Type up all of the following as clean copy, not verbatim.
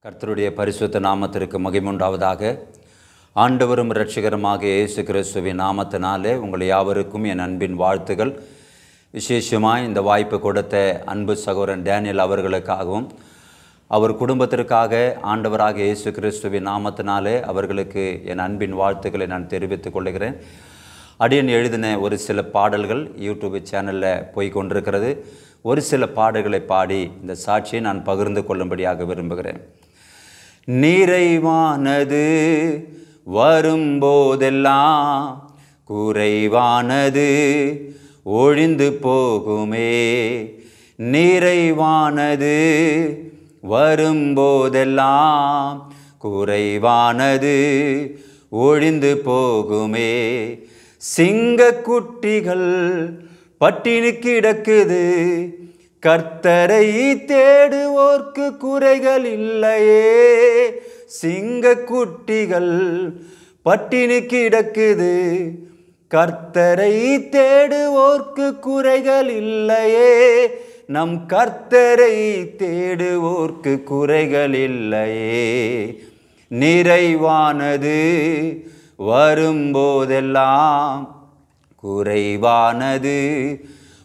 கர்த்தருடைய பரிசுத்த நாமத்திற்கு மகிமை உண்டாவதாக. ஆண்டவரும் இரட்சகருமாக இயேசு கிறிஸ்துவின் நாமத்தினாலே உங்கள் யாவருக்கும் என் அன்பின் வாழ்த்துகள். விசேஷமாக இந்த வாய்ப்பு கொடுத்த அன்பு சகோதரன் டேனியல் அவர்களுக்காகவும் அவர் குடும்பத்திற்காக ஆண்டவராக இயேசு கிறிஸ்துவின் நாமத்தினாலே அவர்களுக்கு என் அன்பின் வாழ்த்துக்களை நான் தெரிவித்துக் கொள்கிறேன். அடியன் எழுதின ஒரு சில பாடல்கள் யூடியூப் சேனலில் போய் கொண்டிருக்கிறது. ஒரு சில பாடல்களை பாடி இந்த சாட்சியை நான் பகிர்ந்து கொள்ளும்படியாக விரும்புகிறேன். நிறைவானது வரும்போதெல்லாம் குறைவானது ஒழிந்து போகுமே. நிறைவானது வரும்போதெல்லாம் குறைவானது ஒழிந்து போகுமே. சிங்கக்குட்டிகள் பட்டினி கிடக்குது, கர்த்தரை தேடுவோர்க்கு குறைகள் இல்லையே. சிங்கக்குட்டிகள் பட்டினி கிடக்குது, கர்த்தரை தேடுவோர்க்கு குறைகள் இல்லையே. நம் கர்த்தரை தேடுவோர்க்கு குறைகள் இல்லையே. நிறைவானது வரும்போதெல்லாம் குறைவானது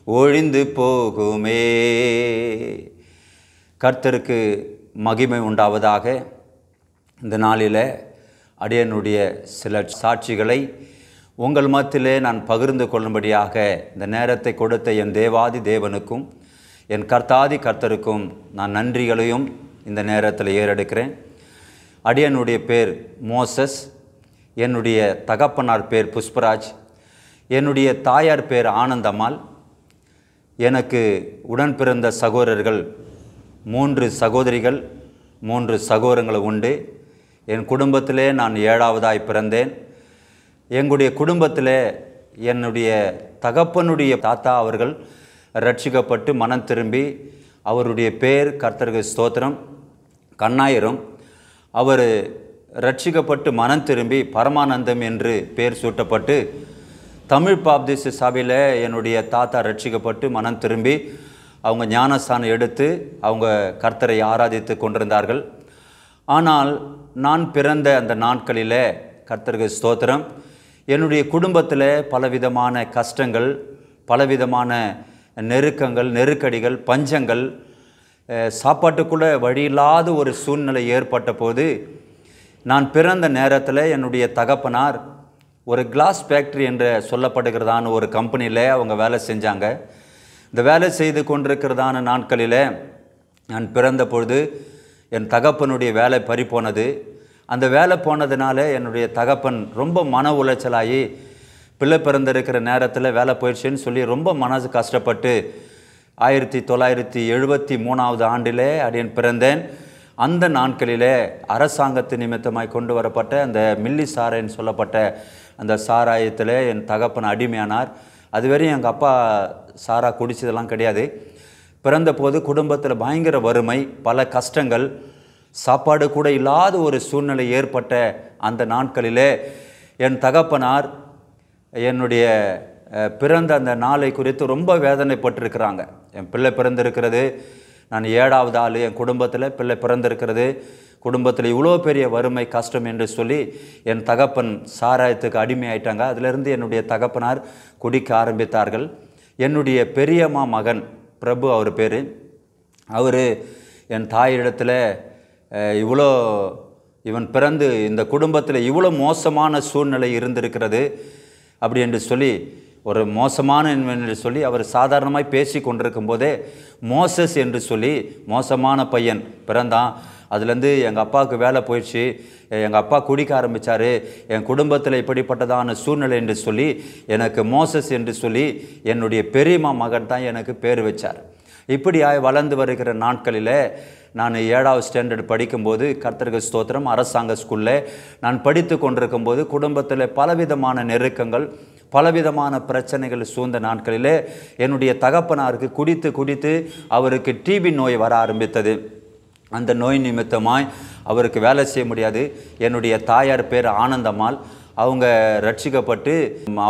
ஒழிந்து போகுமே. கர்த்தருக்கு மகிமை உண்டாவதாக. இந்த நாளில் அடியனுடைய சில சாட்சிகளை உங்கள் மத்தியிலே நான் பகிர்ந்து கொள்ளும்படியாக இந்த நேரத்தை கொடுத்த என் தேவாதி தேவனுக்கும் என் கர்த்தாதி கர்த்தருக்கும் நான் நன்றிகளையும் இந்த நேரத்தில் ஏறெடுக்கிறேன். அடியனுடைய பேர் மோசஸ், என்னுடைய தகப்பனார் பேர் புஷ்பராஜ், என்னுடைய தாயார் பேர் ஆனந்தம்மாள். எனக்கு உடன் பிறந்த சகோதரர்கள் 3 சகோதரிகள் 3 சகோதரங்கள் உண்டு. என் குடும்பத்திலே நான் 7ஆவதாய் பிறந்தேன். எங்களுடைய குடும்பத்தில் என்னுடைய தகப்பனுடைய தாத்தா அவர்கள் ரட்சிக்கப்பட்டு மனம் திரும்பி, அவருடைய பேர் கர்த்தருக்கு ஸ்தோத்திரம் கண்ணாயிரம். அவர் ரட்சிக்கப்பட்டு மனம் திரும்பி பரமானந்தம் என்று பேர் சூட்டப்பட்டு தமிழ் பாப்திஸ்ட் சபையில் என்னுடைய தாத்தா ரட்சிக்கப்பட்டு மனம் திரும்பி அவங்க ஞானஸ்தானம் எடுத்து அவங்க கர்த்தரை ஆராதித்து கொண்டிருந்தார்கள். ஆனால் நான் பிறந்த அந்த நாட்களில் கர்த்தருக்கு ஸ்தோத்திரம் என்னுடைய குடும்பத்தில் பலவிதமான கஷ்டங்கள், பலவிதமான நெருக்கங்கள், நெருக்கடிகள், பஞ்சங்கள், சாப்பாட்டுக்குள்ளே வழியில்லாத ஒரு சூழ்நிலை ஏற்பட்ட போது நான் பிறந்த நேரத்தில் என்னுடைய தகப்பனார் ஒரு கிளாஸ் ஃபேக்ட்ரி என்று சொல்லப்படுகிறதான ஒரு கம்பெனியில் அவங்க வேலை செஞ்சாங்க. இந்த வேலை செய்து கொண்டிருக்கிறதான நாட்களில் நான் பிறந்த பொழுது என் தகப்பனுடைய வேலை பறிப்போனது. அந்த வேலை போனதுனால என்னுடைய தகப்பன் ரொம்ப மன உளைச்சலாகி, பிள்ளை பிறந்திருக்கிற நேரத்தில் வேலை போயிடுச்சுன்னு சொல்லி ரொம்ப மனசு கஷ்டப்பட்டு 1973 ஆண்டிலே அடியன் பிறந்தேன். அந்த நாட்களிலே அரசாங்கத்து நிமித்தமாய் கொண்டு வரப்பட்ட அந்த மில்லி சாரைன்னு சொல்லப்பட்ட அந்த சாராயத்தில் என் தகப்பன் அடிமையானார். அதுவரையும் எங்கள் அப்பா சாரா குடித்ததெல்லாம் கிடையாது. பிறந்தபோது குடும்பத்தில் பயங்கர வறுமை, பல கஷ்டங்கள், சாப்பாடு கூட இல்லாத ஒரு சூழ்நிலை ஏற்பட்ட அந்த நாட்களிலே என் தகப்பனார் என்னுடைய பிறந்த அந்த நாளை குறித்து ரொம்ப வேதனைப்பட்டிருக்கிறாங்க. என் பிள்ளை பிறந்திருக்கிறது, நான் 7ஆவது ஆள் என் குடும்பத்தில், பிள்ளை பிறந்திருக்கிறது, குடும்பத்தில் இவ்வளோ பெரிய வறுமை கஷ்டம் என்று சொல்லி என் தகப்பன் சாராயத்துக்கு அடிமையாயிட்டாங்க. அதிலிருந்து என்னுடைய தகப்பனார் குடிக்க ஆரம்பித்தார்கள். என்னுடைய பெரியம்மா மகன் பிரபு அவர் பேர், அவர் என் தாயிடத்தில் இவன் பிறந்து இந்த குடும்பத்தில் இவ்வளோ மோசமான சூழ்நிலை இருந்திருக்கிறது அப்படி என்று சொல்லி, ஒரு மோசமான என்று சொல்லி அவர் சாதாரணமாய் பேசி கொண்டிருக்கும் போதே மோசஸ் என்று சொல்லி மோசமான பையன் பிறந்தான். அதுலேருந்து எங்கள் அப்பாவுக்கு வேலை போயிடுச்சு, எங்கள் அப்பா குடிக்க ஆரம்பித்தார், என் குடும்பத்தில் இப்படிப்பட்டதான சூழ்நிலை என்று சொல்லி எனக்கு மோசஸ் என்று சொல்லி என்னுடைய பெரியம்மா மகன் தான் எனக்கு பேர் வச்சார். இப்படியாய் வளர்ந்து வருகிற நாட்களில் நான் 7ஆவது ஸ்டாண்டர்ட் படிக்கும்போது கர்த்தருக்கு ஸ்தோத்திரம் அரசாங்க ஸ்கூலில் நான் படித்து கொண்டிருக்கும்போது குடும்பத்தில் பலவிதமான நெருக்கங்கள், பலவிதமான பிரச்சனைகள் சூழ்ந்த நாட்களிலே என்னுடைய தகப்பனாருக்கு குடித்து குடித்து அவருக்கு டிபி நோய் வர ஆரம்பித்தது. அந்த நோய் நிமித்தமாய் அவருக்கு வேலை செய்ய முடியாது. என்னுடைய தாயார் பேர் ஆனந்தம்மாள், அவங்க ரட்சிக்கப்பட்டு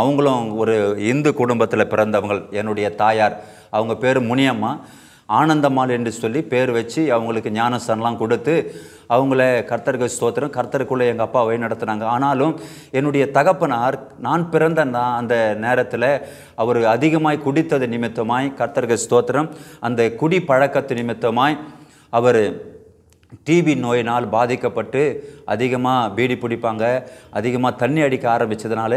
அவங்களும் ஒரு இந்து குடும்பத்தில் பிறந்தவங்கள். என்னுடைய தாயார் அவங்க பேர் முனியம்மா. ஆனந்தம்மாள் என்று சொல்லி பேர் வச்சு அவங்களுக்கு ஞானஸ்தானம்லாம் கொடுத்து அவங்கள கர்த்தருக்கு ஸ்தோத்திரம், கர்த்தருக்குள்ளே எங்கள் அப்பா வழி நடத்துனாங்க. ஆனாலும் என்னுடைய தகப்பனார் நான் பிறந்த அந்த நேரத்தில் அவர் அதிகமாய் குடித்தது நிமித்தமாய், கர்த்தருக்கு ஸ்தோத்திரம், அந்த குடி பழக்கத்து நிமித்தமாய் அவர் டிபி நோயினால் பாதிக்கப்பட்டு அதிகமாக பீடி பிடிப்பாங்க, அதிகமாக தண்ணி அடிக்க ஆரம்பித்ததுனால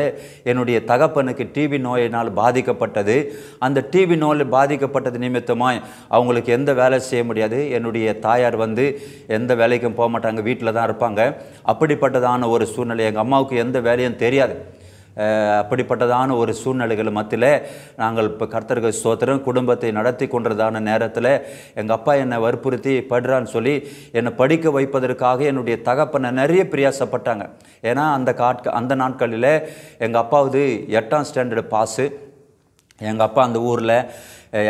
என்னுடைய தகப்பனுக்கு டிபி நோயினால் பாதிக்கப்பட்டது. அந்த டிபி நோயில் பாதிக்கப்பட்டது நிமித்தமாய் அவங்களுக்கு எந்த வேலை செய்ய முடியாது. என்னுடைய தாயார் எந்த வேலைக்கும் போக மாட்டாங்க, வீட்டில் தான் இருப்பாங்க. அப்படிப்பட்டதான ஒரு சூழ்நிலை, எங்கள் அம்மாவுக்கு எந்த வேலையும் தெரியாது. அப்படிப்பட்டதான ஒரு சூழ்நிலைகள் மத்தியில் நாங்கள் இப்போ கர்த்தருக்கு ஸ்தோத்திரம் குடும்பத்தை நடத்தி கொண்டதான நேரத்தில் எங்கள் அப்பா என்னை வற்புறுத்தி படுறான்னு சொல்லி என்னை படிக்க வைப்பதற்காக என்னுடைய தகப்பனை நிறைய பிரயாசப்பட்டாங்க. ஏன்னா அந்த நாட்களில் எங்கள் அப்பாவது 8ஆம் ஸ்டாண்டர்டு பாஸு. எங்கள் அப்பா அந்த ஊரில்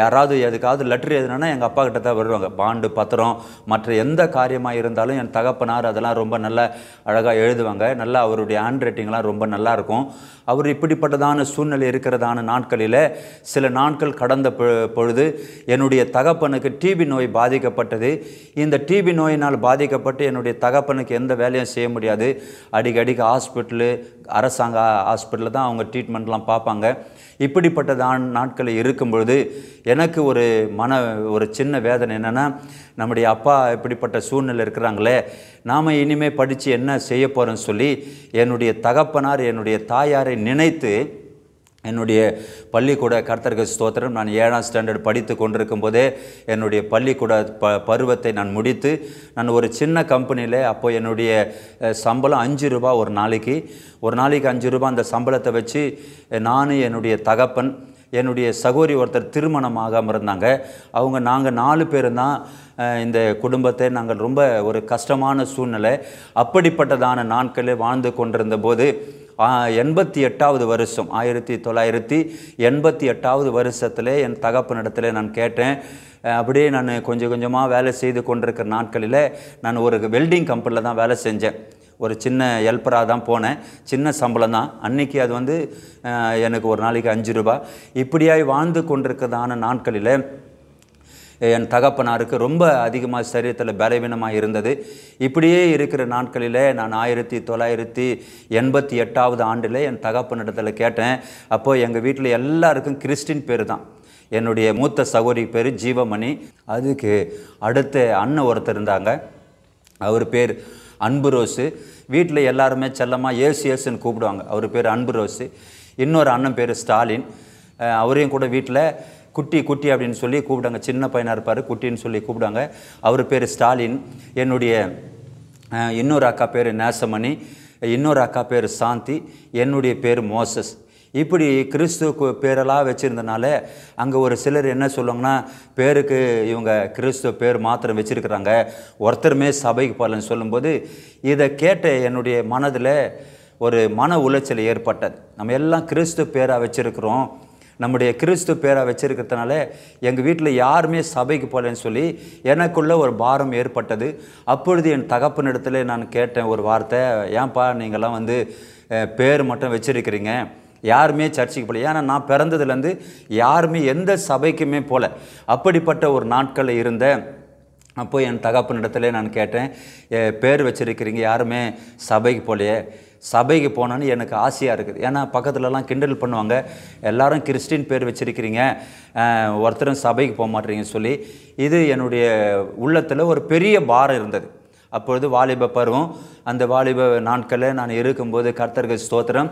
யாராவது எதுக்காவது லெட்ரு எழுதுனா எங்கள் அப்பா கிட்ட தான் வருவாங்க. பாண்டு பத்திரம் மற்ற எந்த காரியமாக இருந்தாலும் என் தகப்பனார் அதெல்லாம் ரொம்ப நல்லா அழகாக எழுதுவாங்க. நல்லா அவருடைய ஹேண்ட் ரைட்டிங்லாம் ரொம்ப நல்லாயிருக்கும். அவர் இப்படிப்பட்டதான சூழ்நிலை இருக்கிறதான நாட்களில் சில நாட்கள் கடந்த பொழுது என்னுடைய தகப்பனுக்கு டிபி நோய் பாதிக்கப்பட்டது. இந்த டிபி நோயினால் பாதிக்கப்பட்டு என்னுடைய தகப்பனுக்கு எந்த வேலையும் செய்ய முடியாது. அடிக்கடிக்கு ஹாஸ்பிட்டலு, அரசாங்க ஹாஸ்பிட்டலில் தான் அவங்க ட்ரீட்மெண்ட்லாம் பார்ப்பாங்க. இப்படிப்பட்டதான நாட்களில் இருக்கும் பொழுது எனக்கு ஒரு சின்ன வேதனை என்னென்னா, நம்முடைய அப்பா இப்படிப்பட்ட சூழ்நிலை இருக்கிறாங்களே, நாம் இனிமேல் படித்து என்ன செய்ய போகிறோன்னு சொல்லி என்னுடைய தகப்பனார் என்னுடைய தாயாரை நினைத்து என்னுடைய பள்ளிக்கூட கர்த்தருக்கு ஸ்தோத்திரம் நான் 7ஆம் ஸ்டாண்டர்ட் படித்து கொண்டிருக்கும் போதே என்னுடைய பள்ளிக்கூட பருவத்தை நான் முடித்து நான் ஒரு சின்ன கம்பெனியில் அப்போது என்னுடைய சம்பளம் 5 ரூபா ஒரு நாளைக்கு 5 ரூபா. அந்த சம்பளத்தை வச்சு நான், என்னுடைய தகப்பன், என்னுடைய சகோதரி ஒருத்தர் திருமணமாகாமல் இருந்தாங்க. நாங்கள் 4 பேர் தான் இந்த குடும்பத்தை நாங்கள் ரொம்ப ஒரு கஷ்டமான சூழ்நிலை அப்படிப்பட்டதான நாட்களில் வாழ்ந்து கொண்டிருந்த போது 88வது வருஷம் 1988வது வருஷத்தில் என் தகப்பனிடத்தில் நான் கேட்டேன். அப்படியே நான் கொஞ்சம் கொஞ்சமாக வேலை செய்து கொண்டிருக்கிற நாட்களில் நான் ஒரு வெல்டிங் கம்பெனியில் தான் வேலை செஞ்சேன். ஒரு சின்ன ஹெல்ப்பராக தான் போனேன். சின்ன சம்பளம் தான். அன்றைக்கி அது எனக்கு ஒரு நாளைக்கு 5 ரூபா. இப்படியாய் வாழ்ந்து கொண்டிருக்கிறதான நாட்களில் என் தகப்பனாருக்கு ரொம்ப அதிகமாக சரீரத்தில் பலவீனமாக இருந்தது. இப்படியே இருக்கிற நாட்களில் நான் 1988வது ஆண்டில் என் தகப்பனிடத்தில் கேட்டேன். அப்போது எங்கள் வீட்டில் எல்லாருக்கும் கிறிஸ்டின் பேர் தான். என்னுடைய மூத்த சகோதரி பேர் ஜீவமணி. அதுக்கு அடுத்த அண்ணன் ஒருத்தர் இருந்தாங்க, அவர் பேர் அன்புரோஸு. வீட்டில் எல்லாருமே செல்லமாக ஏசுன்னு கூப்பிடுவாங்க. அவர் பேர் அன்புரோஸு. இன்னொரு அண்ணன் பேர் ஸ்டாலின். அவரையும் கூட வீட்டில் குட்டி அப்படின்னு சொல்லி கூப்பிடுவாங்க. சின்ன பையனாக இருப்பார், குட்டின்னு சொல்லி கூப்பிடுவாங்க. அவர் பேர் ஸ்டாலின். என்னுடைய இன்னொரு அக்கா பேர் நேசமணி, இன்னொரு அக்கா பேர் சாந்தி, என்னுடைய பேர் மோசஸ். இப்படி கிறிஸ்துவ பேரெல்லாம் வச்சுருந்தனால அங்கே ஒரு சிலர் என்ன சொல்லுவாங்கன்னா, பேருக்கு இவங்க கிறிஸ்துவ பேர் மாத்திரம் வச்சுருக்கிறாங்க, ஒருத்தருமே சபைக்கு போகலன்னு சொல்லும்போது இதை கேட்ட என்னுடைய மனதில் ஒரு மன உளைச்சல் ஏற்பட்டது. நம்ம எல்லாம் கிறிஸ்துவ பேராக வச்சுருக்கிறோம், நம்முடைய கிறிஸ்து பேரை வச்சிருக்கிறதுனால எங்கள் வீட்டில் யாருமே சபைக்கு போகலன்னு சொல்லி எனக்குள்ள ஒரு பாரம் ஏற்பட்டது. அப்பொழுது என் தகப்பனிடத்தில் நான் கேட்டேன் ஒரு வார்த்தை, ஏன்பா நீங்கள்லாம் பேர் மட்டும் வச்சுருக்கிறீங்க, யாருமே சர்ச்சுக்கு போகல? ஏன்னா நான் பிறந்ததுலேருந்து யாருமே எந்த சபைக்குமே போகல. அப்படிப்பட்ட ஒரு நாட்களில் இருந்த அப்போ என் தகப்பனிடத்தில் நான் கேட்டேன், பேர் வச்சுருக்கிறீங்க, யாருமே சபைக்கு போகலையே? சபைக்கு போனோன்னு எனக்கு ஆசையாக இருக்குது. ஏன்னா பக்கத்துலலாம் கிண்டல் பண்ணுவாங்க, எல்லாரும் கிறிஸ்டின் பேர் வச்சுருக்கிறீங்க, ஒருத்தரும் சபைக்கு போக மாட்டேறீங்கன்னு சொல்லி. இது என்னுடைய உள்ளத்தில் ஒரு பெரிய பாரம் இருந்தது. அப்பொழுது வாலிப பருவம், அந்த வாலிப நாட்களில் நான் இருக்கும்போது கர்த்தருக்கு ஸ்தோத்திரம்.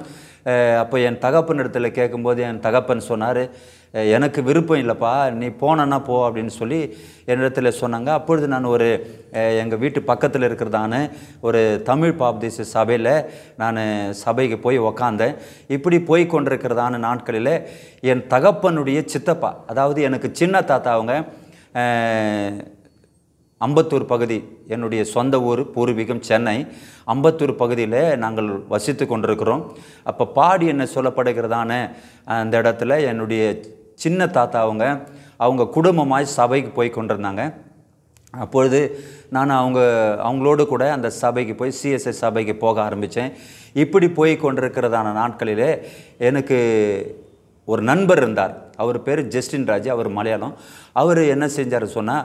அப்போ என் தகப்பனிடத்தில் கேட்கும்போது என் தகப்பன் சொன்னார், எனக்கு விருப்பம் இல்லைப்பா, நீ போனன்னா போ அப்படின்னு சொல்லி என்னிடத்தில் சொன்னாங்க. அப்பொழுது நான் எங்கள் வீட்டு பக்கத்தில் இருக்கிறதான ஒரு தமிழ் பாப்தீச சபையில் நான் சபைக்கு போய் உக்காந்தேன். இப்படி போய் கொண்டிருக்கிறதான நாட்களில் என் தகப்பனுடைய சித்தப்பா, அதாவது எனக்கு சின்ன தாத்தா, அவங்க அம்பத்தூர் பகுதி, என்னுடைய சொந்த ஊர், பூர்வீகம் சென்னை. அம்பத்தூர் பகுதியில் நாங்கள் வசித்து கொண்டிருக்கிறோம். அப்போ பாடி என்ன சொல்லப்படுகிறதான அந்த இடத்துல என்னுடைய சின்ன தாத்தா அவங்க குடும்பமாய் சபைக்கு போய் கொண்டிருந்தாங்க. அப்பொழுது நான் அவங்களோடு கூட அந்த சபைக்கு போய் சிஎஸ்ஐ சபைக்கு போக ஆரம்பித்தேன். இப்படி போய் கொண்டிருக்கிறதான நாட்களில் எனக்கு ஒரு நண்பர் இருந்தார். அவர் பேர் ஜஸ்டின் ராஜ். அவர் மலையாளம். அவர் என்ன செஞ்சார் சொன்னால்,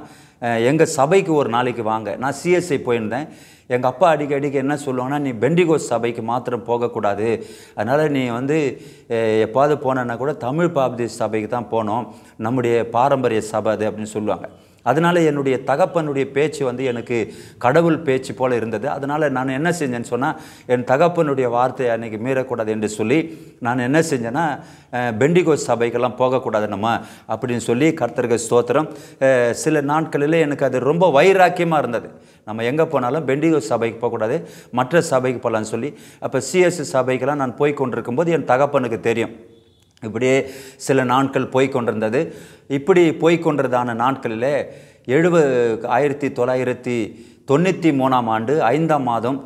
எங்கள் சபைக்கு ஒரு நாளைக்கு வாங்க. நான் சிஎஸ்ஐ போயிருந்தேன். எங்கள் அப்பா அடிக்கடிக்கு என்ன சொல்லுவாங்கன்னா, நீ பெண்டிகோஸ் சபைக்கு மாத்திரம் போகக்கூடாது, அதனால் நீ வந்து எப்பாவது போனேன்னா கூட தமிழ் பாப்திஸ்ட் சபைக்கு தான் போகணும், நம்முடைய பாரம்பரிய சபை அது அப்படின்னு சொல்லுவாங்க. அதனால் என்னுடைய தகப்பனுடைய பேச்சு வந்து எனக்கு கடவுள் பேச்சு போல் இருந்தது. அதனால் நான் என்ன செஞ்சேன்னு சொன்னால், என் தகப்பனுடைய வார்த்தையை அன்றைக்கி மீறக்கூடாது என்று சொல்லி நான் என்ன செஞ்சேன்னா, பெண்டிகோஸ் சபைக்கெல்லாம் போகக்கூடாது நம்ம அப்படின்னு சொல்லி, கர்த்தருக்கு ஸ்தோத்திரம், சில நாட்களில் எனக்கு அது ரொம்ப வைராக்கியமாக இருந்தது. நம்ம எங்கே போனாலும் பெண்டிகோஸ் சபைக்கு போகக்கூடாது, மற்ற சபைக்கு போகலான்னு சொல்லி. அப்போ சிஎஸ்சி சபைக்கெல்லாம் நான் போய் கொண்டிருக்கும்போது என் தகப்பனுக்கு தெரியும். இப்படியே சில நாட்கள் போய்கொண்டிருந்தது. இப்படி போய்கொண்டதான நாட்களில் 1993 ஆண்டு 5ஆம் மாதம்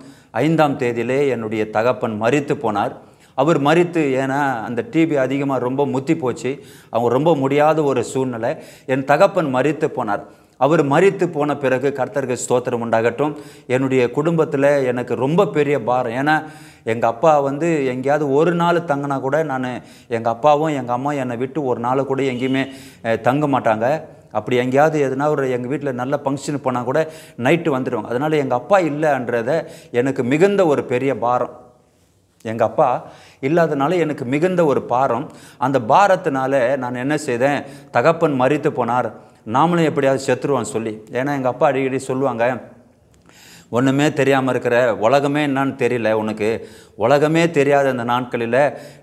5ஆம் தேதியிலே என்னுடைய தகப்பன் மரித்து போனார். அவர் மரித்து, ஏன்னா அந்த டிபி அதிகமாக ரொம்ப முத்தி போச்சு, அவங்க ரொம்ப முடியாத ஒரு சூழ்நிலை. என் தகப்பன் மரித்து போனார். அவர் மரித்து போன பிறகு கர்த்தருக்கு ஸ்தோத்திரம் உண்டாகட்டும், என்னுடைய குடும்பத்தில் எனக்கு ரொம்ப பெரிய பாரம். ஏன்னா எங்கள் அப்பா வந்து எங்கேயாவது ஒரு நாள் தங்கினா கூட எங்கள் அப்பாவும் எங்கள் அம்மா என்னை விட்டு ஒரு நாள் கூட எங்கேயுமே தங்க மாட்டாங்க. அப்படி எங்கேயாவது எதுனா எங்கள் வீட்டில் நல்ல ஃபங்க்ஷன் போனால் கூட நைட்டு வந்துடுவாங்க. அதனால் எங்கள் அப்பா இல்லைன்றத எனக்கு மிகுந்த ஒரு பெரிய பாரம். எங்கள் அப்பா இல்லாதனால எனக்கு மிகுந்த ஒரு பாரம். அந்த பாரத்தினால நான் என்ன செய்தேன், தகப்பன் மரித்து போனார், நாமளும் எப்படியாவது செத்துருவான்னு சொல்லி. ஏன்னா எங்கள் அப்பா அடிக்கடி சொல்லுவாங்க, ஒன்றுமே தெரியாமல் இருக்கிற, உலகமே என்னான்னு தெரியல உனக்கு, உலகமே தெரியாத அந்த நாட்களில்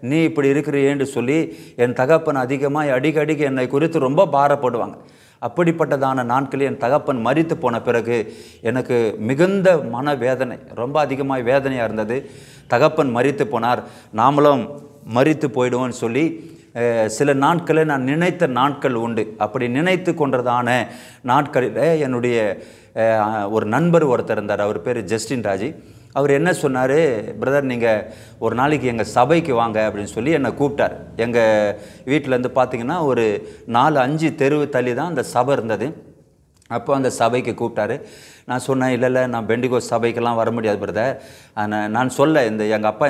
நீ இப்படி இருக்கிறேன்னு சொல்லி என் தகப்பன் அதிகமாக அடிக்கடிக்கு என்னை குறித்து ரொம்ப பாரப்படுவாங்க. அப்படிப்பட்டதான நாட்களில் என் தகப்பன் மரித்து போன பிறகு எனக்கு மிகுந்த மனவேதனை, ரொம்ப அதிகமாக வேதனையாக இருந்தது. தகப்பன் மரித்து போனார், நாமளும் மரித்து போயிடுவோன்னு சொல்லி சில நாட்களை நான் நினைத்த நாட்கள் உண்டு. அப்படி நினைத்து கொண்டதான நாட்களில் என்னுடைய ஒரு நண்பர் ஒருத்தர் இருந்தார். அவர் பேர் ஜஸ்டின் ராஜ். அவர் என்ன சொன்னார், பிரதர் நீங்கள் ஒரு நாளைக்கு எங்கள் சபைக்கு வாங்க அப்படின்னு சொல்லி என்னை கூப்பிட்டார். எங்கள் வீட்டிலேருந்து பார்த்திங்கன்னா ஒரு 4-5 தெருவு தள்ளி தான் அந்த சபை இருந்தது. அப்போ அந்த சபைக்கு கூப்பிட்டாரு. நான் சொன்னேன், இல்லை நான் பெண்டிகோஸ் சபைக்கெல்லாம் வர முடியாது பிரதர். நான் எங்கள் அப்பா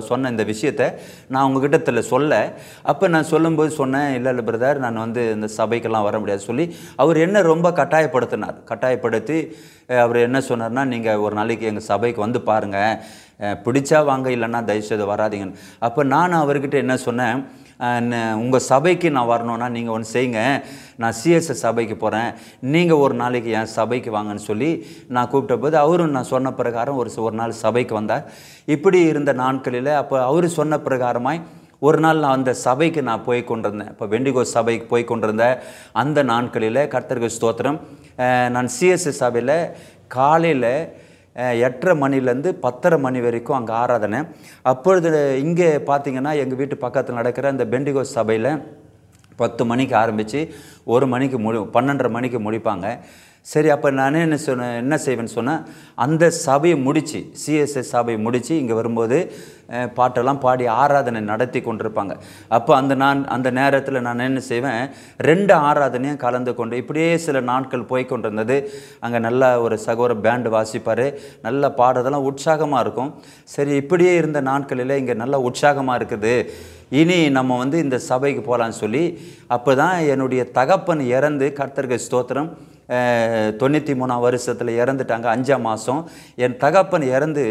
சொன்ன இந்த விஷயத்தை நான் உங்ககிட்ட சொல்ல. அப்போ நான் சொல்லும்போது சொன்னேன், இல்லை பிரதர் நான் வந்து இந்த சபைக்கெல்லாம் வர முடியாது சொல்லி அவர் என்ன ரொம்ப கட்டாயப்படுத்தினார். கட்டாயப்படுத்தி அவர் என்ன சொன்னார்னா, நீங்கள் ஒரு நாளைக்கு எங்கள் சபைக்கு வந்து பாருங்கள், பிடிச்சா வாங்க, இல்லைன்னா தயவுசெய்து வராதிங்கன்னு. அப்போ நான் அவர்கிட்ட என்ன சொன்னேன், உங்கள் சபைக்கு நான் வரணுன்னா நீங்கள் ஒன்று செய்யுங்க, நான் சிஎஸ்எஸ் சபைக்கு போகிறேன், நீங்கள் ஒரு நாளைக்கு என் சபைக்கு வாங்கன்னு சொல்லி நான் கூப்பிட்ட போது அவரும் நான் சொன்ன பிரகாரம் ஒரு நாள் சபைக்கு வந்தார். இப்படி இருந்த நாட்களில் அப்போ அவர் சொன்ன பிரகாரமாய் ஒரு நாள் நான் அந்த சபைக்கு நான் போய் கொண்டிருந்தேன். இப்போ பெண்டிகோஸ் சபைக்கு போய் கொண்டிருந்த அந்த நாட்களில் கர்த்தருக்கு ஸ்தோத்திரம், நான் சிஎஸ்எஸ் சபையில் காலையில் 8:30 மணிலேருந்து 10:30 மணி வரைக்கும் அங்கே ஆராதனை. அப்பொழுது இங்கே பார்த்திங்கன்னா எங்கள் வீட்டு பக்கத்தில் நடக்கிற அந்த பெண்டிகோஸ் சபையில் 10 மணிக்கு ஆரம்பித்து 1 மணிக்கு 12:30 மணிக்கு முடிப்பாங்க. சரி, அப்போ நான் என்ன செய்வேன்னு சொன்னால், அந்த சபையை முடித்து சிஎஸ்எஸ் சபையை முடித்து இங்கே வரும்போது பாட்டெல்லாம் பாடி ஆராதனை நடத்தி கொண்டிருப்பாங்க. அப்போ அந்த நேரத்தில் நான் என்ன செய்வேன், 2 ஆராதனையும் கலந்து கொண்டு இப்படியே சில நாட்கள் போய் கொண்டிருந்தது. அங்கே நல்லா ஒரு சகோதர பேண்டு வாசிப்பார், நல்ல பாடுறதெல்லாம் உற்சாகமாக இருக்கும். சரி, இப்படியே இருந்த நாட்களில் இங்கே நல்லா உற்சாகமாக இருக்குது, இனி நம்ம வந்து இந்த சபைக்கு போகலான்னு சொல்லி, அப்போ தான் என்னுடைய தகப்பன் இறந்து, கர்த்தருக்கு ஸ்தோத்திரம், 93ஆம் வருஷத்தில் இறந்துட்டாங்க. 5ஆம் மாதம் என் தகப்பன் இறந்து